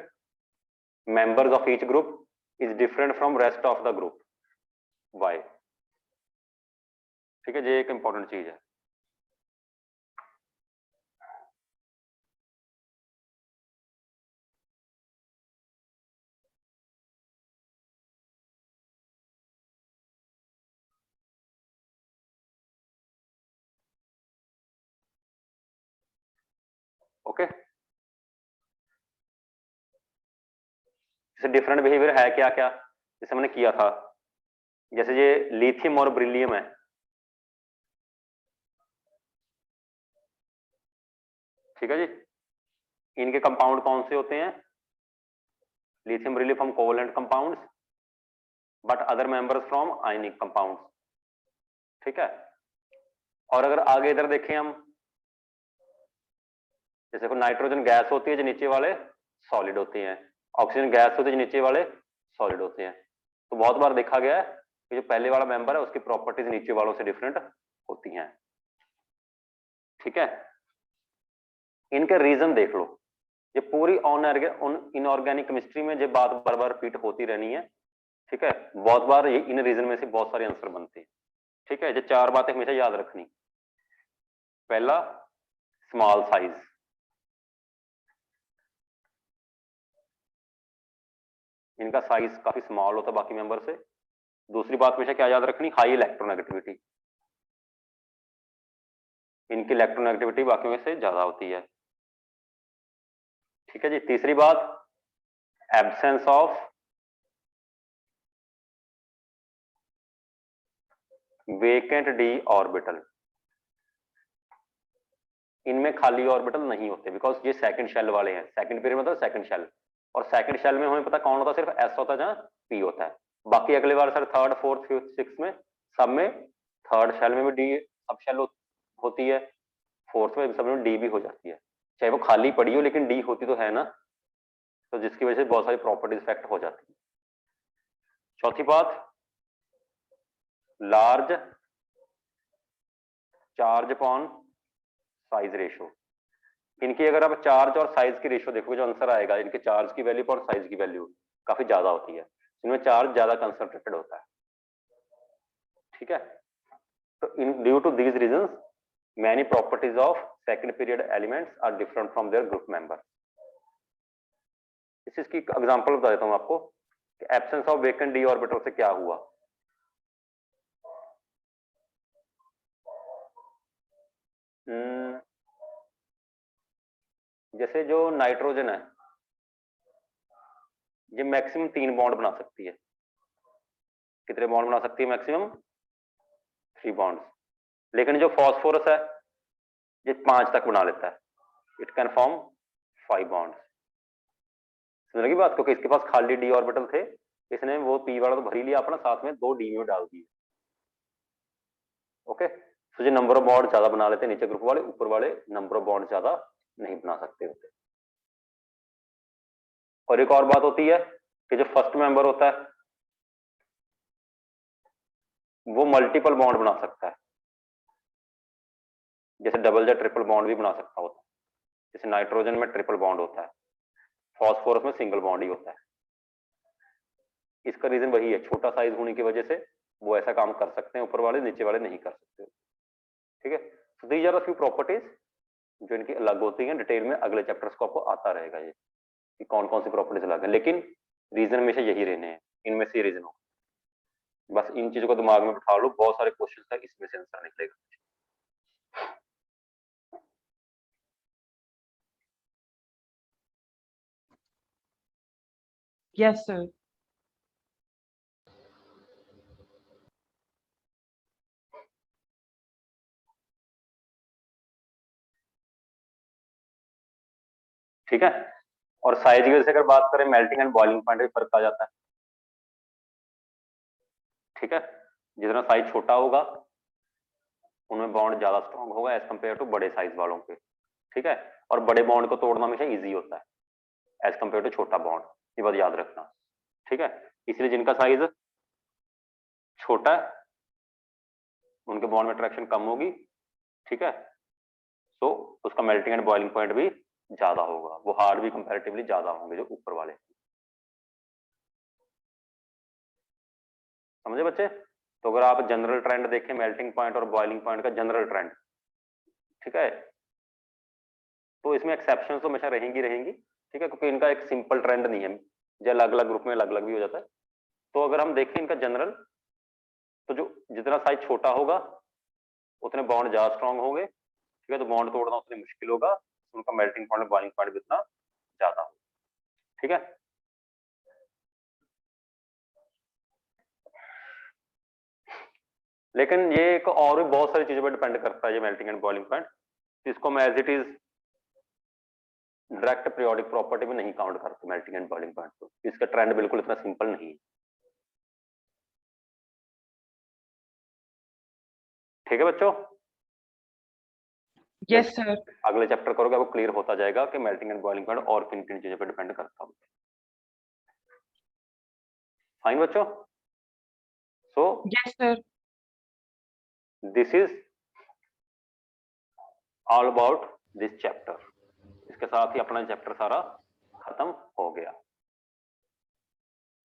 members of each group is different from rest of the group. Why? ठीक है, ये एक इंपॉर्टेंट चीज है। ओके, जैसे डिफरेंट बिहेवियर है क्या क्या, जैसे मैंने किया था, जैसे ये लिथियम और ब्रिलियम है, ठीक है जी, इनके कंपाउंड कौन से होते हैं, lithium beryllium from covalent compounds but other members from ionic compounds, ठीक है। और अगर आगे इधर देखें हम, जैसे नाइट्रोजन गैस होती है जो नीचे वाले सॉलिड होते हैं, ऑक्सीजन गैस होती है जो नीचे वाले सॉलिड होते हैं। तो बहुत बार देखा गया है कि जो पहले वाला मेंबर है उसकी प्रॉपर्टीज नीचे वालों से डिफरेंट होती हैं, ठीक है। इनके रीजन देख लो, ये पूरी इनऑर्गेनिक केमिस्ट्री में ये बात बार बार रिपीट होती रहनी है, ठीक है। बहुत बार ये इन रीजन में से बहुत सारे आंसर बनते हैं, ठीक है। ये चार बातें हमेशा याद रखनी। पहला, स्मॉल साइज, इनका साइज काफी स्मॉल होता है बाकी मेंबर से। दूसरी बात हमेशा क्या याद रखनी, हाई इलेक्ट्रोनेगेटिविटी, इनकी इलेक्ट्रोनेगेटिविटी बाकी में से ज्यादा होती है, ठीक है जी। तीसरी बात, absence of vacant d orbital, इनमें खाली ऑर्बिटल नहीं होते बिकॉज ये सेकंड शेल वाले हैं। सेकंड पीरियड मतलब सेकंड शेल, और सेकंड शेल में हमें पता कौन होता है, सिर्फ एस होता है जहां पी होता है। बाकी अगले बार sir third fourth fifth six में सब में, थर्ड शेल में भी डी सब शेल होती है, फोर्थ में सब में डी भी हो जाती है, चाहे वो खाली पड़ी हो लेकिन डी होती तो है ना, तो जिसकी वजह से बहुत सारी प्रॉपर्टीज इफेक्ट हो जाती है। चौथी बात, large charge upon size ratio, इनकी अगर आप चार्ज और साइज की रेशो देखोगे जो आंसर आएगा, इनके चार्ज की वैल्यू और साइज की वैल्यू काफी ज्यादा होती है, इनमें चार्ज ज्यादा कंसंट्रेटेड होता है, ठीक है। तो in due to these reasons many properties of second period elements are different from their group member. इसकी एग्जांपल बता देता हूं आपको कि absence of vacant d orbital से क्या हुआ। जैसे जो नाइट्रोजन है ये मैक्सिमम 3 बॉन्ड बना सकती है, कितने बॉन्ड बना सकती है, मैक्सिमम 3 बॉन्ड्स, लेकिन जो फॉस्फोरस है ये 5 तक बना लेता है, इट कैन फॉर्म 5 बॉन्ड्स। समझ लगी बात, क्योंकि इसके पास खाली डी ऑर्बिटल थे, इसने वो पी वाला तो भर ही लिया अपना, साथ में 2 डी में डाल दिए, ओके। तो जो नंबर ऑफ बॉन्ड ज्यादा बना लेते हैं नीचे ग्रुप वाले, ऊपर वाले नंबर ऑफ बॉन्ड ज्यादा नहीं बना सकते होते। और एक और बात होती है कि जो फर्स्ट मेंबर होता है वो मल्टीपल बॉन्ड बना सकता है, जैसे डबल या ट्रिपल बॉन्ड भी बना सकता होता है, जैसे नाइट्रोजन में ट्रिपल बॉन्ड होता है, फॉस्फोरस में सिंगल बॉन्ड ही होता है। इसका रीजन वही है, छोटा साइज होने की वजह से वो ऐसा काम कर सकते हैं, ऊपर वाले नीचे वाले नहीं कर सकते, ठीक है। So these are the few properties जो इनकी अलग होती हैं, डिटेल में अगले चैप्टर्स को आपको आता रहेगा ये कि कौन कौन सी प्रॉपर्टीज अलग है, लेकिन रीजन हमेशा यही रहने हैं, इनमें से रीजन हो, बस इन चीजों को दिमाग में बिठा लो, बहुत सारे क्वेश्चन है इसमें से आंसर निकलेगा। Yes sir. ठीक है, और साइज की वजह से अगर बात करें, मेल्टिंग एंड बॉइलिंग पॉइंट भी फर्क आ जाता है, ठीक है। जितना साइज छोटा होगा उनमें बॉन्ड ज्यादा स्ट्रॉन्ग होगा एज कंपेयर टू बड़े साइज वालों के, ठीक है। और बड़े बॉन्ड को तोड़ना हमेशा इजी होता है एज कंपेयर टू छोटा बॉन्ड, ये बात याद रखना, ठीक है। इसलिए जिनका साइज छोटा है उनके बॉन्ड में अट्रैक्शन कम होगी, ठीक है, तो उसका मेल्टिंग एंड बॉइलिंग पॉइंट भी ज्यादा होगा, वो हार्ड भी कंपैरेटिवली ज्यादा होंगे जो ऊपर वाले। समझे बच्चे? तो अगर आप जनरल ट्रेंड देखें मेल्टिंग पॉइंट और बॉइलिंग पॉइंट का जनरल ट्रेंड, ठीक है, तो इसमें एक्सेप्शन तो हमेशा रहेंगी, ठीक है, क्योंकि इनका एक सिंपल ट्रेंड नहीं है, जो अलग अलग ग्रुप में अलग अलग भी हो जाता है। तो अगर हम देखें इनका जनरल, तो जो जितना साइज छोटा होगा उतने बॉन्ड ज्यादा स्ट्रांग होंगे, ठीक है, तो बॉन्ड तोड़ना उतनी मुश्किल होगा, उनका मेल्टिंग पॉइंट बॉइलिंग पॉइंट भी उतना ज्यादा होगा, ठीक है। लेकिन ये एक और भी बहुत सारी चीजों पर डिपेंड करता है ये मेल्टिंग एंड बॉइलिंग पॉइंट, इसको मैं as it is direct periodic property में नहीं काउंट करते मेल्टिंग एंड बॉइलिंग पॉइंट को, इसका ट्रेंड बिल्कुल इतना सिंपल नहीं है, ठीक है बच्चों। Yes sir. अगले चैप्टर करोगे आपको क्लियर होता जाएगा कि मेल्टिंग एंड बॉइलिंग पॉइंट और किन किन चीजों पर डिपेंड करता है। फाइन बच्चों, so yes sir. This is all about this chapter. इसके साथ ही अपना चैप्टर सारा खत्म हो गया,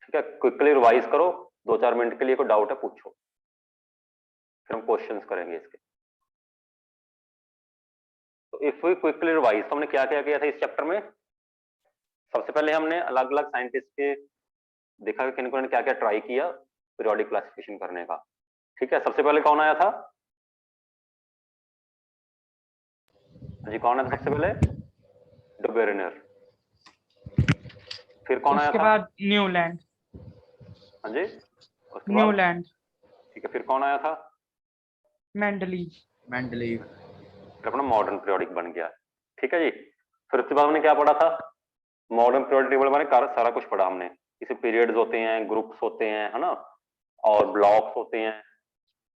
ठीक है। क्विकली रिवाइज करो, 2-4 मिनट के लिए कोई डाउट है पूछो, फिर हम क्वेश्चंस करेंगे इसके। तो इफ वी क्विकली रिवाइज, तो हमने क्या क्या किया था इस चैप्टर में? सबसे पहले हमने अलग अलग साइंटिस्ट के देखा कि किन क्या क्या ट्राई किया पीरियोडिक क्लासिफिकेशन करने का, ठीक है। सबसे पहले कौन आया था जी, कौन आया था सबसे पहले? डे बेरेनर। फिर कौन आया उसके था? बाद न्यूलैंड। हाँ जी, उसके बाद न्यूलैंड। ठीक है, फिर कौन आया था? मेंडलीव। मेंडलीव। फिर अपना मॉडर्न पीरियोडिक बन गया, ठीक है जी। फिर उसके बाद हमने क्या पढ़ा था? मॉडर्न पीरियोडिक टेबल में सारा कुछ पढ़ा हमने, इसमें पीरियड्स होते हैं, ग्रुप्स होते हैं, है ना, और ब्लॉक्स होते हैं,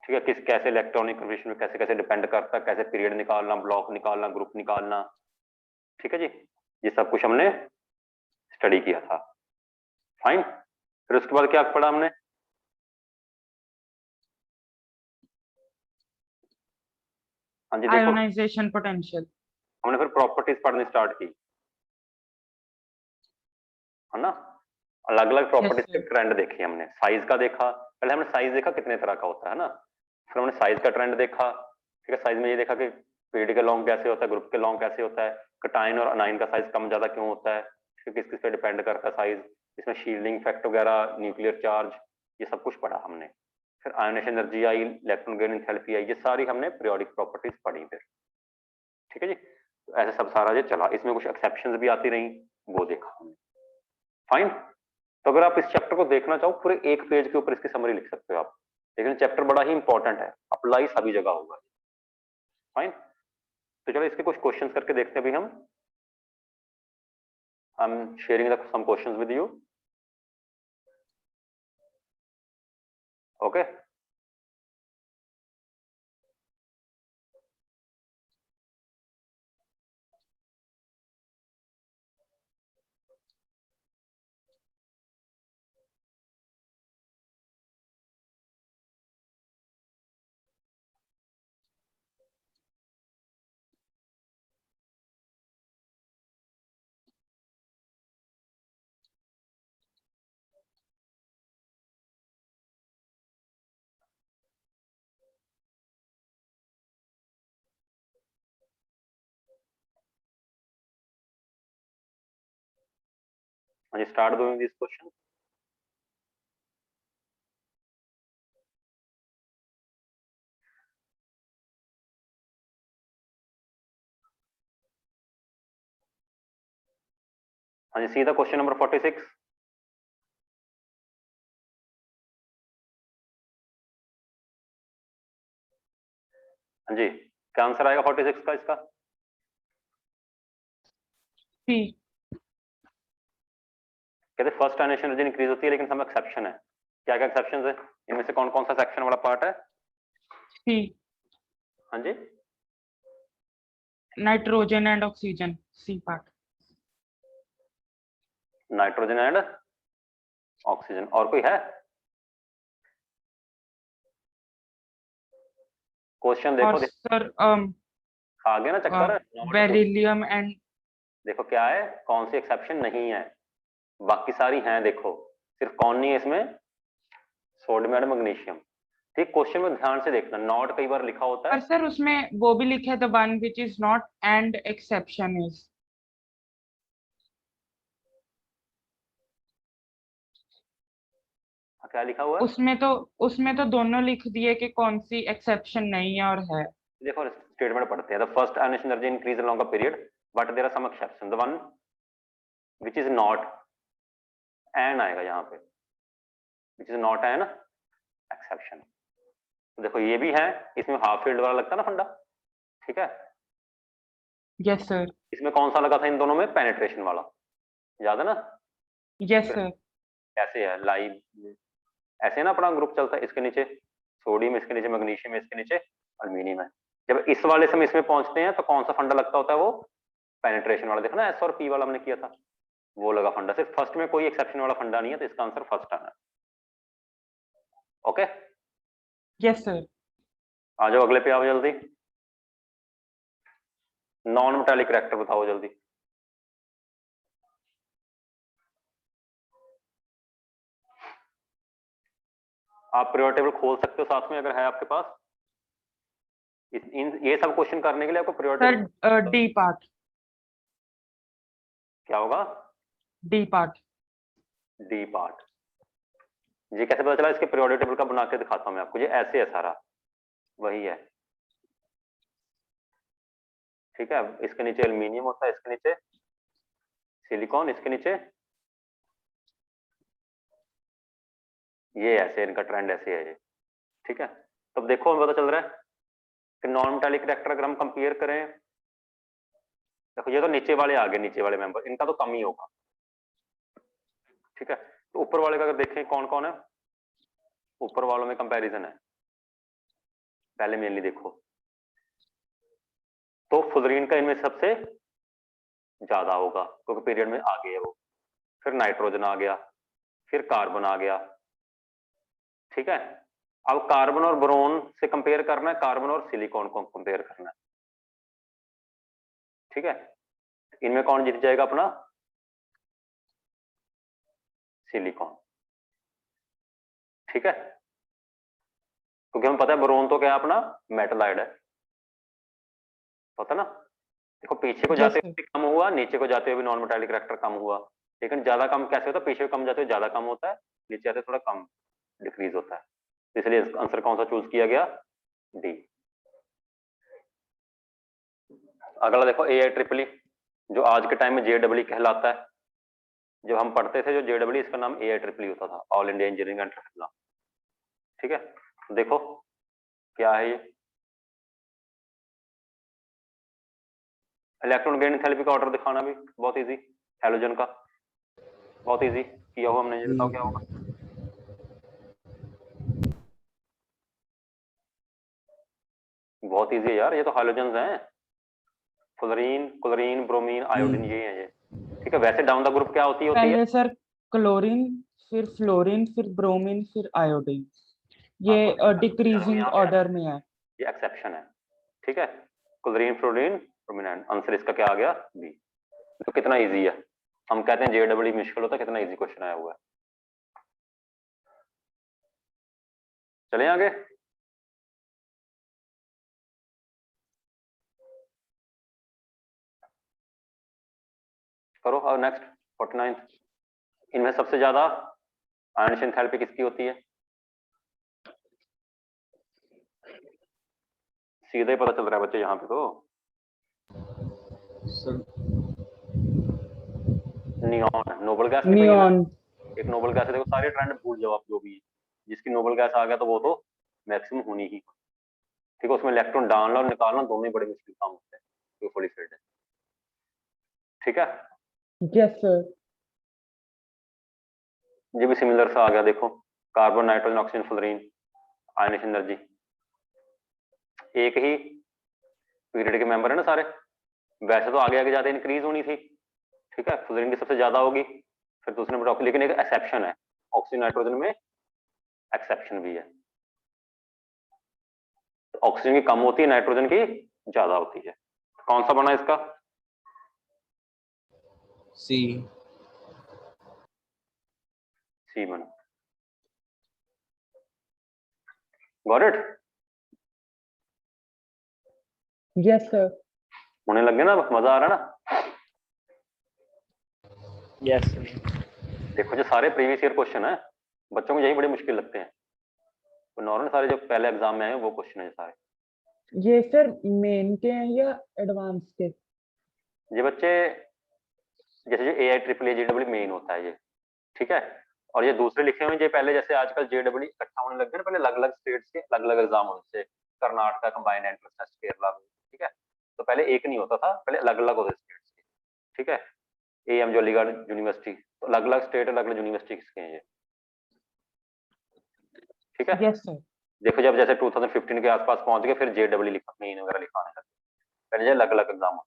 ठीक है, किस कैसे इलेक्ट्रॉनिक कन्फर्मेशन में कैसे कैसे डिपेंड करता है, कैसे पीरियड निकालना, ब्लॉक निकालना, ग्रुप निकालना, ठीक है जी, ये सब कुछ हमने स्टडी किया था। फाइन। फिर उसके बाद क्या पढ़ा हमने? हाँ जी देखो, आयोनाइजेशन पोटेंशियल। हमने फिर प्रॉपर्टीज पढ़नी स्टार्ट की, है ना, अलग अलग प्रॉपर्टीज के ट्रेंड देखे हमने। साइज का देखा, पहले हमने साइज देखा कितने तरह का होता है ना, फिर हमने साइज का ट्रेंड देखा, ठीक है। साइज में ये देखा कि पीरियड का लॉन्ग कैसे होता है, ग्रुप के लॉन्ग कैसे होता है, कटाइन और अनाइन का साइज कम ज्यादा क्यों होता है, किस किस पे डिपेंड करता है साइज, इसमें शील्डिंग इफेक्ट वगैरह, न्यूक्लियर चार्ज, ये सब कुछ पढ़ा हमने। फिर आयोनेशन एनर्जी आई, इलेक्ट्रॉन गेन एंथैल्पी आई, ये सारी हमने पीरियोडिक प्रॉपर्टीज पढ़ी फिर, ठीक है जी। तो ऐसे सब सारा ये चला, इसमें कुछ एक्सेप्शंस भी आती रही, वो देखा हमने। फाइन। तो अगर आप इस चैप्टर को देखना चाहो पूरे एक पेज के ऊपर इसकी समरी लिख सकते हो आप, लेकिन चैप्टर बड़ा ही इंपॉर्टेंट है, अप्लाई सभी जगह होगा। फाइन। तो चलो इसके कुछ क्वेश्चंस करके देखते हैं अभी हम। I am sharing the some questions with you, okay. हाँ जी, स्टार्ट डूइंग दिस क्वेश्चन। हाँ जी, सी द क्वेश्चन नंबर 46। हाँ जी, क्या आंसर आएगा 46 का इसका? सी। कहते फर्स्ट आयोनेशन एनर्जी इंक्रीज होती है लेकिन सब एक्सेप्शन है, क्या क्या एक्सेप्शन है इनमें से, कौन कौन सा सेक्शन वाला पार्ट है? सी। हाँ जी, nitrogen and oxygen, C part. Nitrogen and oxygen, और कोई है? क्वेश्चन और देखो, सर आ गया ना चक्कर। बेरिलियम एंड देखो क्या है, कौन सी एक्सेप्शन नहीं है, बाकी सारी हैं। देखो सिर्फ कौन नहीं है इसमें, सोडियम एंड मैग्नीशियम। ठीक, क्वेश्चन में ध्यान से देखना, नॉट कई बार लिखा होता पर है। सर उसमें वो भी लिखा है the one which is not and exception is. क्या लिखा हुआ है? उसमें तो दोनों लिख दिए कि कौन सी एक्सेप्शन नहीं है और है। देखो स्टेटमेंट पढ़ते हैं, the first ionisation energy increase along a period but there are some exception, the one which is not an आएगा यहाँ पे, which is not an exception. तो देखो ये भी है, इसमें हाफ फील्ड वाला लगता है ना फंडा, ठीक है। Yes sir. इसमें कौन सा लगा था इन दोनों में, पेनिट्रेशन वाला, याद है ना। Yes sir. कैसे है लाइव, ऐसे ना अपना ग्रुप चलता है, इसके नीचे सोडियम, इसके नीचे मैग्नीशियम, इसके नीचे अल्मीनियम है। जब इस वाले से हम इसमें पहुंचते हैं तो कौन सा फंडा लगता होता है, वो पेनिट्रेशन वाला। देखो ना एस और पी वाला हमने किया था, वो लगा फंडा। सिर्फ फर्स्ट में कोई एक्सेप्शन वाला फंडा नहीं है, तो इसका आंसर फर्स्ट आना है। Okay, yes sir. आ जाओ अगले पे आओ जल्दी। नॉन मेटालिक रिएक्टर बताओ जल्दी। आप पीरियोडिक टेबल खोल सकते हो साथ में अगर है आपके पास। ये सब क्वेश्चन करने के लिए आपको पीरियोडिक सर डी पार्ट। क्या होगा, डी पार्ट। D part. ये कैसे पता चला, इसके पीरियोडिक टेबल का बना के दिखाता हूं मैं आपको। ये ऐसे है सारा, वही है, ठीक है। इसके नीचे एल्यूमिनियम होता है, इसके नीचे सिलिकॉन, इसके नीचे ये ऐसे, इनका ट्रेंड ऐसे है ये, ठीक है। तो अब देखो हमें पता चल रहा है कि नॉन मेटालिक रिएक्टर अगर हम कंपेयर करें, देखो ये तो नीचे वाले आ गए, नीचे वाले मेंबर, इनका तो कम ही होगा, ठीक है। तो ऊपर वाले का अगर देखें कौन कौन है, ऊपर वालों में कंपैरिजन है। पहले मेनली देखो तो फ्लोरीन का इनमें सबसे ज्यादा होगा क्योंकि पीरियड में आगे है वो, फिर नाइट्रोजन आ गया, फिर कार्बन आ गया, ठीक है। अब कार्बन और बोरोन से कंपेयर करना है, कार्बन और सिलिकॉन को कंपेयर करना है, ठीक है। इनमें कौन जीत जाएगा अपना, सिलिकॉन, ठीक है। क्योंकि हमें पता है बोरोन तो क्या है अपना, मेटलाइड है, पता ना। देखो पीछे को यस जाते सर। हुए कम हुआ, नीचे को जाते हुए भी नॉन मेटालिक रिएक्टर कम हुआ, लेकिन ज्यादा कम कैसे होता है, पीछे को कम जाते हुए ज्यादा कम होता है, नीचे आते थोड़ा कम डिक्रीज होता है। इसलिए आंसर कौन सा चूज किया गया, डी। अगला देखो ए आई ट्रिपल ई, जो आज के टाइम में JEE कहलाता है। जब हम पढ़ते थे जो JEE, इसका नाम ए आई ट्रिपल ई होता था, all India engineering and triple, ठीक है। देखो क्या है ये, इलेक्ट्रॉन गेन एंथैल्पी का ऑर्डर दिखाना भी बहुत इजी, हैलोजन का बहुत इजी किया हुआ हमने, ये बताओ क्या होगा। बहुत इजी है यार, ये तो हाइड्रोजन हैं, फ्लोरीन, क्लोरीन, ब्रोमीन, आयोडीन, ये है ये, ठीक है। वैसे डाउन द ग्रुप क्या होती है पहले सर क्लोरीन, फिर फ्लोरीन, फिर ब्रोमीन, फिर आयोडीन। ये डिक्रीजिंग यहाँ पे ऑर्डर में है। ये एक्सेप्शन है, ठीक है। क्लोरीन, फ्लोरीन, ब्रोमीन, आंसर इसका क्या आ गया, बी। तो कितना इजी है, हम कहते हैं JEE मुश्किल होता है, कितना इजी क्वेश्चन आया हुआ है। चलें आगे। करो और नेक्स्ट 49। इनमें सबसे ज्यादा आयनिक एंथैल्पी किसकी होती है, सीधा ही पता चल रहा है बच्चे यहाँ पे तो, सर नियॉन, नोबल गैस नहीं नियॉन। एक नोबल गैस है, देखो सारे ट्रेंड भूल जाओ आप जो भी है, जिसकी नोबल गैस आ गया तो वो तो मैक्सिमम होनी ही, ठीक है। उसमें इलेक्ट्रॉन डालना और निकालना दोनों ही बड़े मुश्किल काम होते हैं, जो फुली फिल्ड है, ठीक है। Yes sir. ये भी सिमिलर सा आ गया, देखो कार्बन, नाइट्रोजन, ऑक्सीजन, फ्लोरीन, आयनिक एनर्जी एक ही पीरियड के मेंबर है ना सारे। वैसे तो आगे आगे ज्यादा इंक्रीज होनी थी, ठीक है, फ्लोरीन की सबसे ज्यादा होगी, फिर दूसरे नंबर, लेकिन एक एक्सेप्शन है, ऑक्सीजन नाइट्रोजन में एक्सेप्शन भी है। ऑक्सीजन की कम होती है, नाइट्रोजन की ज्यादा होती है। कौन सा बना इसका? सी। सी बना। Got it? Yes sir. होने लग गया ना, मजा आ रहा है ना? यस। देखो जो सारे प्रीवियस ईयर क्वेश्चन है, बच्चों को यही बड़े मुश्किल लगते हैं। तो नॉर्मल सारे जो पहले एग्जाम में आए वो क्वेश्चन है सारे। ये सर मेन के हैं या एडवांस के? ये बच्चे जैसे जो AIEEE मेन होता है ये, ठीक है, और ये दूसरे लिखे हुए, ये पहले जैसे आजकल JEE इकट्ठा होने लग गए ना, पहले अलग अलग स्टेट्स के अलग अलग एग्जाम होते थे, Karnataka combined entrance test, Kerala, ठीक है। तो पहले एक नहीं होता था, पहले अलग अलग होते स्टेट्स के, ठीक है। AM जो अलीगढ़ यूनिवर्सिटी, तो अलग अलग स्टेट अलग अलग यूनिवर्सिटी के हैं ये, ठीक है। Yes sir. देखो जब जैसे 2015 के आसपास पहुंच गए, फिर JEE लिखा, मेन वगैरह लिखाने लगे, पहले अलग अलग एग्जाम,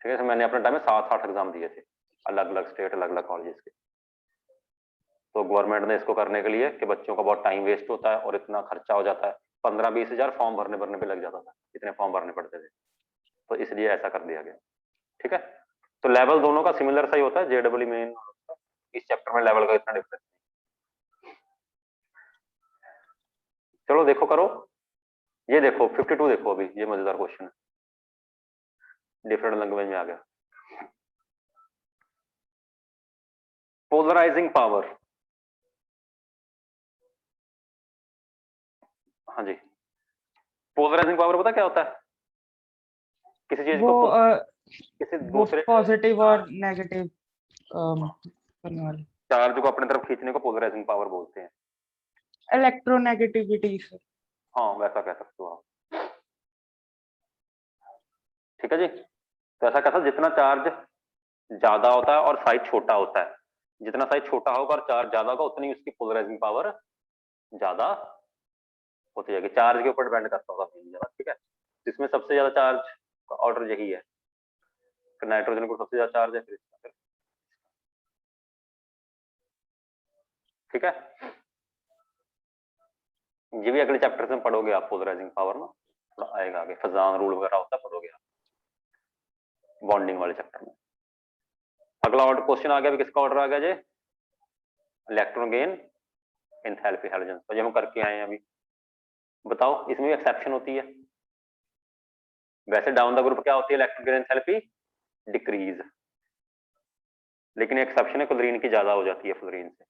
ठीक है। मैंने अपने टाइम में 7-8 एग्जाम दिए थे, अलग अलग स्टेट अलग अलग कॉलेजेस के। तो गवर्नमेंट ने इसको करने के लिए कि बच्चों का बहुत टाइम वेस्ट होता है और इतना खर्चा हो जाता है, 15-20 हजार फॉर्म भरने पे लग जाता था, इतने फॉर्म भरने पड़ते थे, तो इसलिए ऐसा कर दिया गया, ठीक है। तो लेवल दोनों का सिमिलर सा ही होता है, JEE मेन, इस चैप्टर में लेवल का इतना डिफरेंस नहीं। चलो देखो करो, ये देखो 52 देखो, अभी ये मजेदार क्वेश्चन है, डिफरेंट लैंग्वेज में आ गया। पोलराइजिंग पावर, हाँ जी, पोलराइजिंग पावर पता क्या होता है? किसी चीज वो को किसी वो दूसरे पॉजिटिव और नेगेटिव करने वाले, चार्ज को अपने तरफ खींचने को पोलराइजिंग पावर बोलते हैं। Electronegativity sir. हाँ वैसा कह सकते हो आप, ठीक है जी। तो ऐसा कहता है जितना चार्ज ज्यादा होता है और साइज छोटा होता है, जितना साइज छोटा होगा और चार्ज ज्यादा होगा, उतनी उसकी पोलराइजिंग पावर ज्यादा होती जाएगी। चार्ज के ऊपर डिपेंड करता होगा, ठीक है। इसमें सबसे ज्यादा चार्ज का ऑर्डर यही है, नाइट्रोजन को सबसे ज्यादा चार्ज है, फिर ठीक है। ये भी अगले चैप्टर में पढ़ोगे आप, पोलराइजिंग पावर ना थोड़ा आएगा आगे, फजान रूल वगैरह होता है, पढ़ोगे आप बॉन्डिंग वाले चैप्टर में। अगला ऑर्डर क्वेश्चन आ गया, अभी किसका ऑर्डर आ गया जी? इलेक्ट्रॉन गेन एंथैल्पी हैलोजन, तो ये हम करके आए हैं अभी। बताओ इसमें भी एक्सेप्शन होती है, वैसे डाउन द ग्रुप क्या होती है? इलेक्ट्रॉन गेन एंथैल्पी डिक्रीज, लेकिन एक्सेप्शन है क्लोरीन की ज्यादा हो जाती है फ्लोरीन से।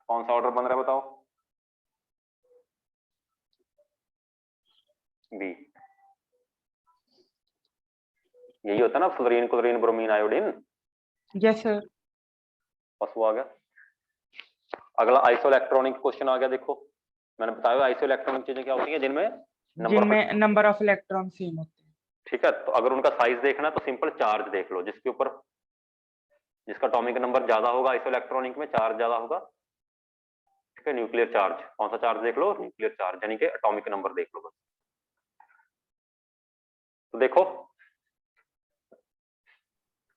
कौन सा ऑर्डर बन रहा है बताओ? बी। यही होता है ना, fluorine chlorine bromine iodine. Yes sir. बस वो आ गया। अगला आइसोइलेक्ट्रॉनिक क्वेश्चन आ गया, देखो मैंने बताया आइसोइलेक्ट्रॉनिक चीजें क्या होती है जिनमें नंबर ऑफ इलेक्ट्रॉन सेम होते हैं, ठीक है। तो अगर उनका साइज देखना तो सिंपल चार्ज देख लो, जिसके ऊपर जिसका एटॉमिक नंबर ज्यादा होगा आइसोइलेक्ट्रॉनिक में, चार्ज ज्यादा होगा, ठीक है। न्यूक्लियर चार्ज, कौन सा चार्ज देख लो? न्यूक्लियर चार्ज, यानी कि एटॉमिक नंबर देख लो बस। तो देखो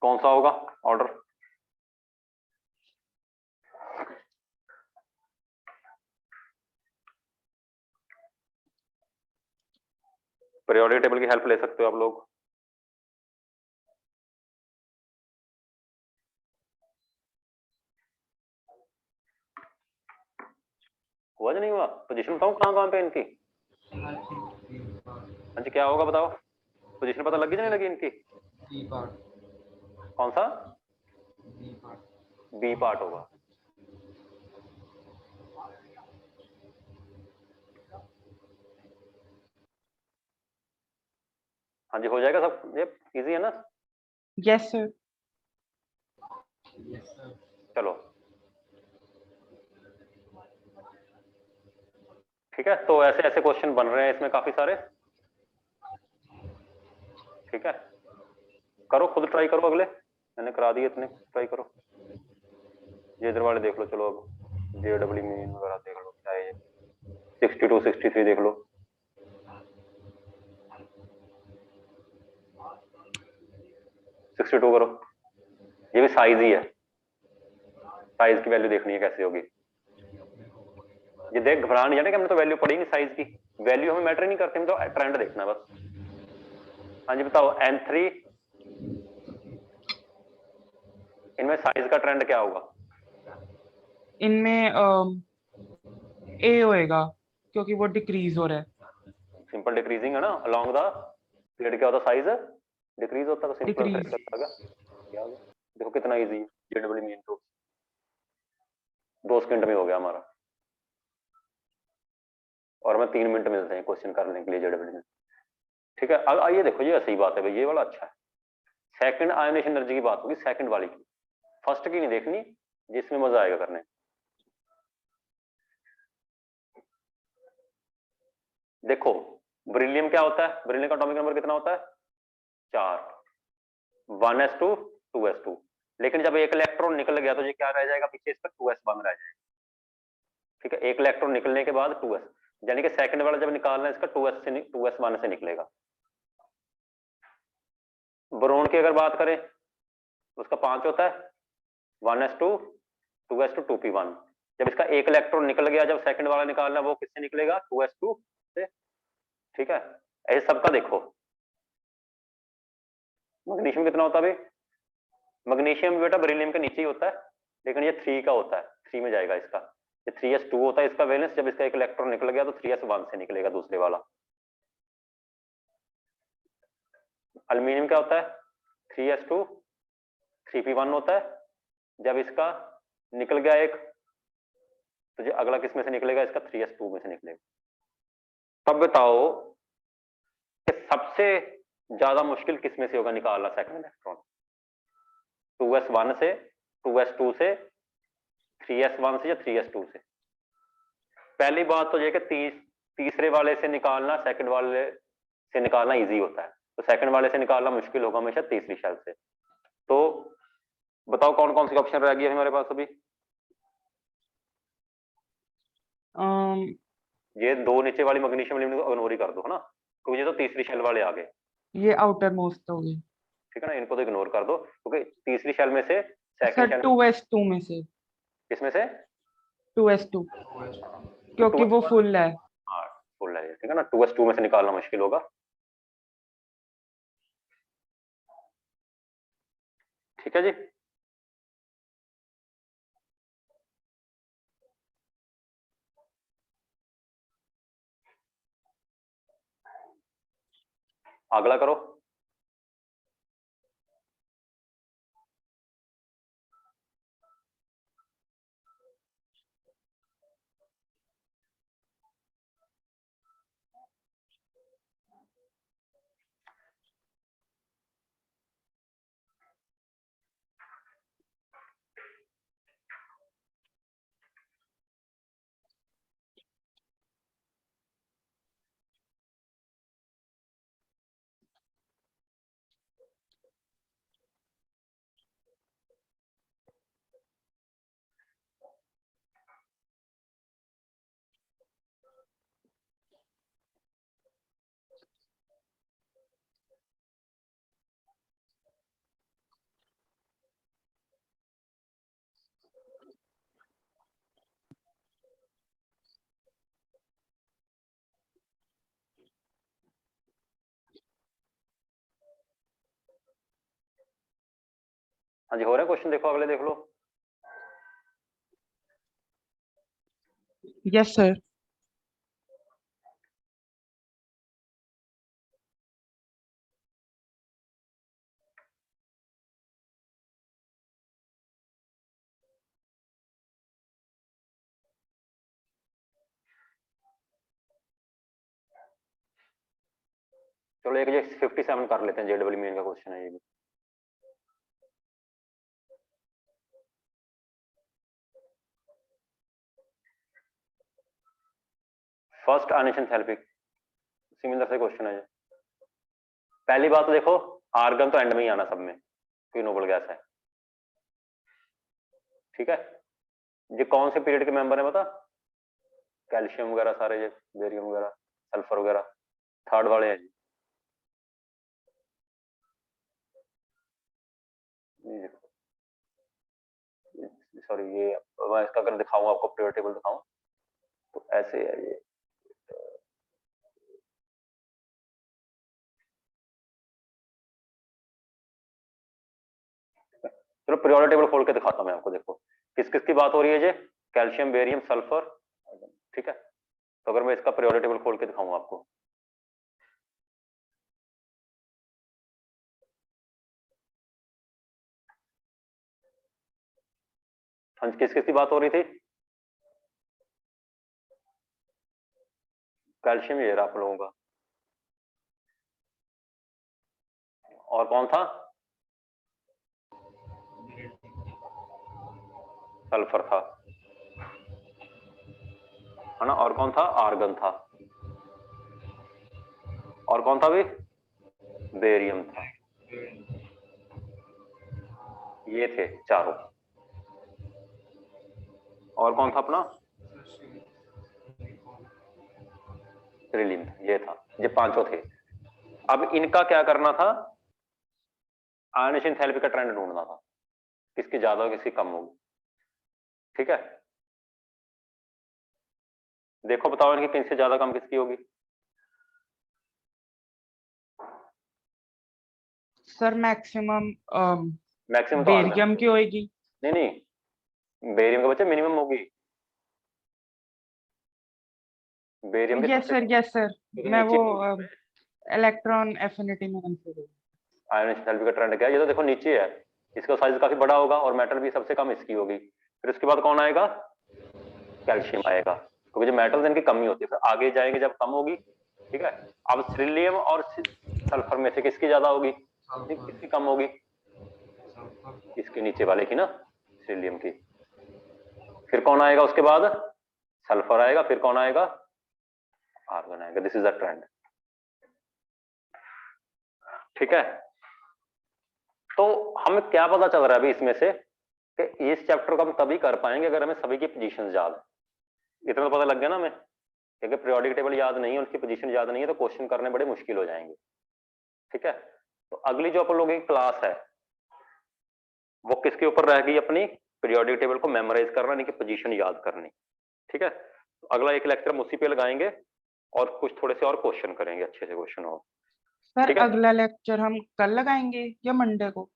कौन सा होगा ऑर्डर? पीरियोडिक टेबल की हेल्प ले सकते हो आप लोग। हुआ या नहीं हुआ? पोजीशन बताऊं कहां कहां पे इनकी? हाँ जी क्या होगा बताओ? पोजीशन पता लगी नहीं लगी इनकी? कौन सा? बी पार्ट होगा। हाँ जी हो जाएगा सब, ये इजी है ना? Yes sir. चलो ठीक है, तो ऐसे ऐसे क्वेश्चन बन रहे हैं इसमें काफी सारे, ठीक है। करो खुद ट्राई करो, अगले मैंने करा दिए इतने, ट्राई करो। ये इधर वाले देख लो, चलो अब JEE मेन वगैरह देख लो, क्या है 62 63 देख लो। टू करो, ये भी साइज ही है, साइज की वैल्यू देखनी है कैसे होगी। ये देख घबरा नहीं जाने कि हमने तो वैल्यू पढ़ी नहीं साइज की, वैल्यू हमें मैटर नहीं करती, तो ट्रेंड देखना बस। हाँ जी बताओ, N3 इनमें साइज का ट्रेंड क्या होगा? इनमें ए होएगा क्योंकि वो डिक्रीज हो रहा है। सिंपल डिक्रीजिंग है ना, अलोंग द पीरियड क्या होता है, साइज डिक्रीज होता है, तो सिंपल डिक्रीज। क्या होगा? देखो कितना इजी है, जेडब्ल्यू मीन तो 2 सेकंड में हो गया हमारा, और हमें 3 मिनट मिलते हैं क्वेश्चन करने के लिए जेडब्ल्यू में। ठीक है, अब आइए देखो, ये सही बात है भाई, ये वाला अच्छा है। सेकंड आयोनेशन एनर्जी की बात होगी, सेकंड वाली की, फर्स्ट की नहीं देखनी, जिसमें मजा आएगा करने। देखो ब्रिलियम क्या होता है, ब्रिलियम का एटॉमिक नंबर कितना होता है? 4, 1s2 2s2। लेकिन जब एक इलेक्ट्रॉन निकल गया तो ये क्या रह जाएगा पीछे, इसका 2s1 रह जाएगा। ठीक है, एक इलेक्ट्रॉन निकलने के बाद 2s, यानी कि सेकंड वाला जब निकालना है इसका 2s1 से निकलेगा। बोरोन की अगर बात करें उसका 5 होता है, 1s2 2s2 2p1। जब इसका एक इलेक्ट्रॉन निकल गया, जब सेकंड वाला निकालना वो किससे निकलेगा? 2s2 से। ठीक है, ऐसे सबका देखो। मैग्नीशियम कितना होता है भाई? मैग्नीशियम बेटा बेरिलियम के नीचे ही होता है, लेकिन ये 3 का होता है, 3 में जाएगा इसका। ये 3s2 होता है इसका वैलेंस, जब इसका एक इलेक्ट्रॉन निकल गया तो 3s1 से निकलेगा दूसरे वाला। अल्मीनियम क्या होता है? 3s2 3p1 होता है, जब इसका निकल गया एक, तो जो अगला किस में से निकलेगा? इसका 3s2 में से निकलेगा। तब बताओ कि सबसे ज्यादा मुश्किल किस में से होगा निकालना सेकंड इलेक्ट्रॉन? 2s1 से, 2s2 से, 3s1 से या 3s2 से? पहली बात तो यह कि तीसरे वाले से निकालना सेकंड वाले से निकालना इजी होता है, तो सेकंड वाले से निकालना मुश्किल होगा हमेशा तीसरी शेल से। तो बताओ कौन कौन सी ऑप्शन रह गई है हमारे पास अभी? ये 2 नीचे वाली मैग्नीशियम एल्यूमिनियम को इग्नोर ही कर दो, है ना, क्योंकि ये तो तीसरी शेल वाले आ गए। ये आउटर मोस्ट होगी। ठीक है ना, इनको तो इग्नोर कर दो, क्योंकि तीसरी शेल में से सेकंड सर शेल 2s2 में से, किसमें से? 2s2 तो क्योंकि वो फुल है। हाँ फुल है, ठीक है ना, 2s2 में से निकालना मुश्किल होगा। ठीक है जी। अगला करो। हाँ जी, हो रहा है क्वेश्चन, देखो अगले देख लो। Yes sir. चलो एक ये 57 कर लेते हैं, जेडब्ल्यू मेन का क्वेश्चन है ये भी। फर्स्ट आयोनाइजेशन थेरेपी, सिमिलर से क्वेश्चन है ये। पहली बात तो देखो, आर्गन तो एंड में ही आना सब में, क्योंकि नोबल गैस है। ठीक है, ये कौन से पीरियड के मेंबर है बता? कैल्शियम वगैरह सारे, ये बेरियम वगैरह, सल्फर वगैरह, थर्ड वाले हैं जी। सॉरी, ये मैं इसका अगर दिखाऊं आपको, पीरियड टेबल दिखाऊं तो ऐसे है ये। चलो पीरियोडिक टेबल खोल के दिखाता हूं मैं आपको। देखो किस किस की बात हो रही है, जे कैल्शियम, बेरियम, सल्फर, ठीक है। तो अगर मैं इसका पीरियोडिक टेबल खोल के दिखाऊं आपको, हाँ किस किस की बात हो रही थी? कैल्शियम ये रहा आप लोगों का, और कौन था? सल्फर था, है ना। और कौन था? आर्गन था। और कौन था भी? बेरियम था। ये थे चारों। और कौन था अपना? त्रिलिम, ये था। ये पांचों थे। अब इनका क्या करना था? आयनेशन एंथैल्पी का ट्रेंड ढूंढना था, किसकी ज्यादा होगी किसकी कम होगी, ठीक है। देखो बताओ इनकी किससे ज्यादा कम किसकी होगी? सर मैक्सिमम मैक्सिमम तो आर्गन बेरियम की होगी। नहीं नहीं, बेरियम के बच्चे मिनिमम होगी। बेरियम की यस सर, यस सर, मैं नीचे वो इलेक्ट्रॉन एफिनिटी में कंफ्यूज हूँ। आयन एंथैल्पी का ट्रेंड क्या है? ये तो देखो नीचे है, इसका साइज काफी बड़ा होगा और मेटल भी सबसे कम इसकी होगी। फिर उसके बाद कौन आएगा? कैल्शियम आएगा, क्योंकि जो मेटल्स इनकी कमी होती है, फिर आगे जाएंगे जब कम होगी, ठीक है। अब सिलियम और सल्फर में से किसकी ज्यादा होगी, किसकी कम होगी? इसके नीचे वाले की ना, सिलियम की। फिर कौन आएगा उसके बाद? सल्फर आएगा। फिर कौन आएगा? आर्गन आएगा। दिस इज द ट्रेंड, ठीक है। तो हमें क्या पता चल रहा है अभी इसमें से कि इस चैप्टर को हम तभी कर पाएंगे अगर हमें सभी की पोजीशन याद है। इतना तो पता लग गया ना हमें, क्योंकि पीरियोडिक टेबल याद नहीं है, उनकी पोजीशन याद नहीं है, तो क्वेश्चन करने बड़े मुश्किल हो जाएंगे, ठीक है। तो अगली जो अपन लोगों की क्लास है वो किसके ऊपर रहेगी? अपनी पीरियोडिक टेबल को मेमोराइज करना, यानी कि पोजीशन याद करनी, ठीक है। तो अगला एक लेक्चर हम उसी पे लगाएंगे और कुछ थोड़े से और क्वेश्चन करेंगे, अच्छे से क्वेश्चन और, सर ठीक है। अगला लेक्चर हम कल लगाएंगे या मंडे को?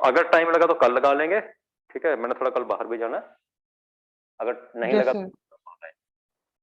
अगर टाइम लगा तो कल लगा लेंगे, ठीक है। मैंने थोड़ा कल बाहर भी जाना है, अगर नहीं यस लगा सर।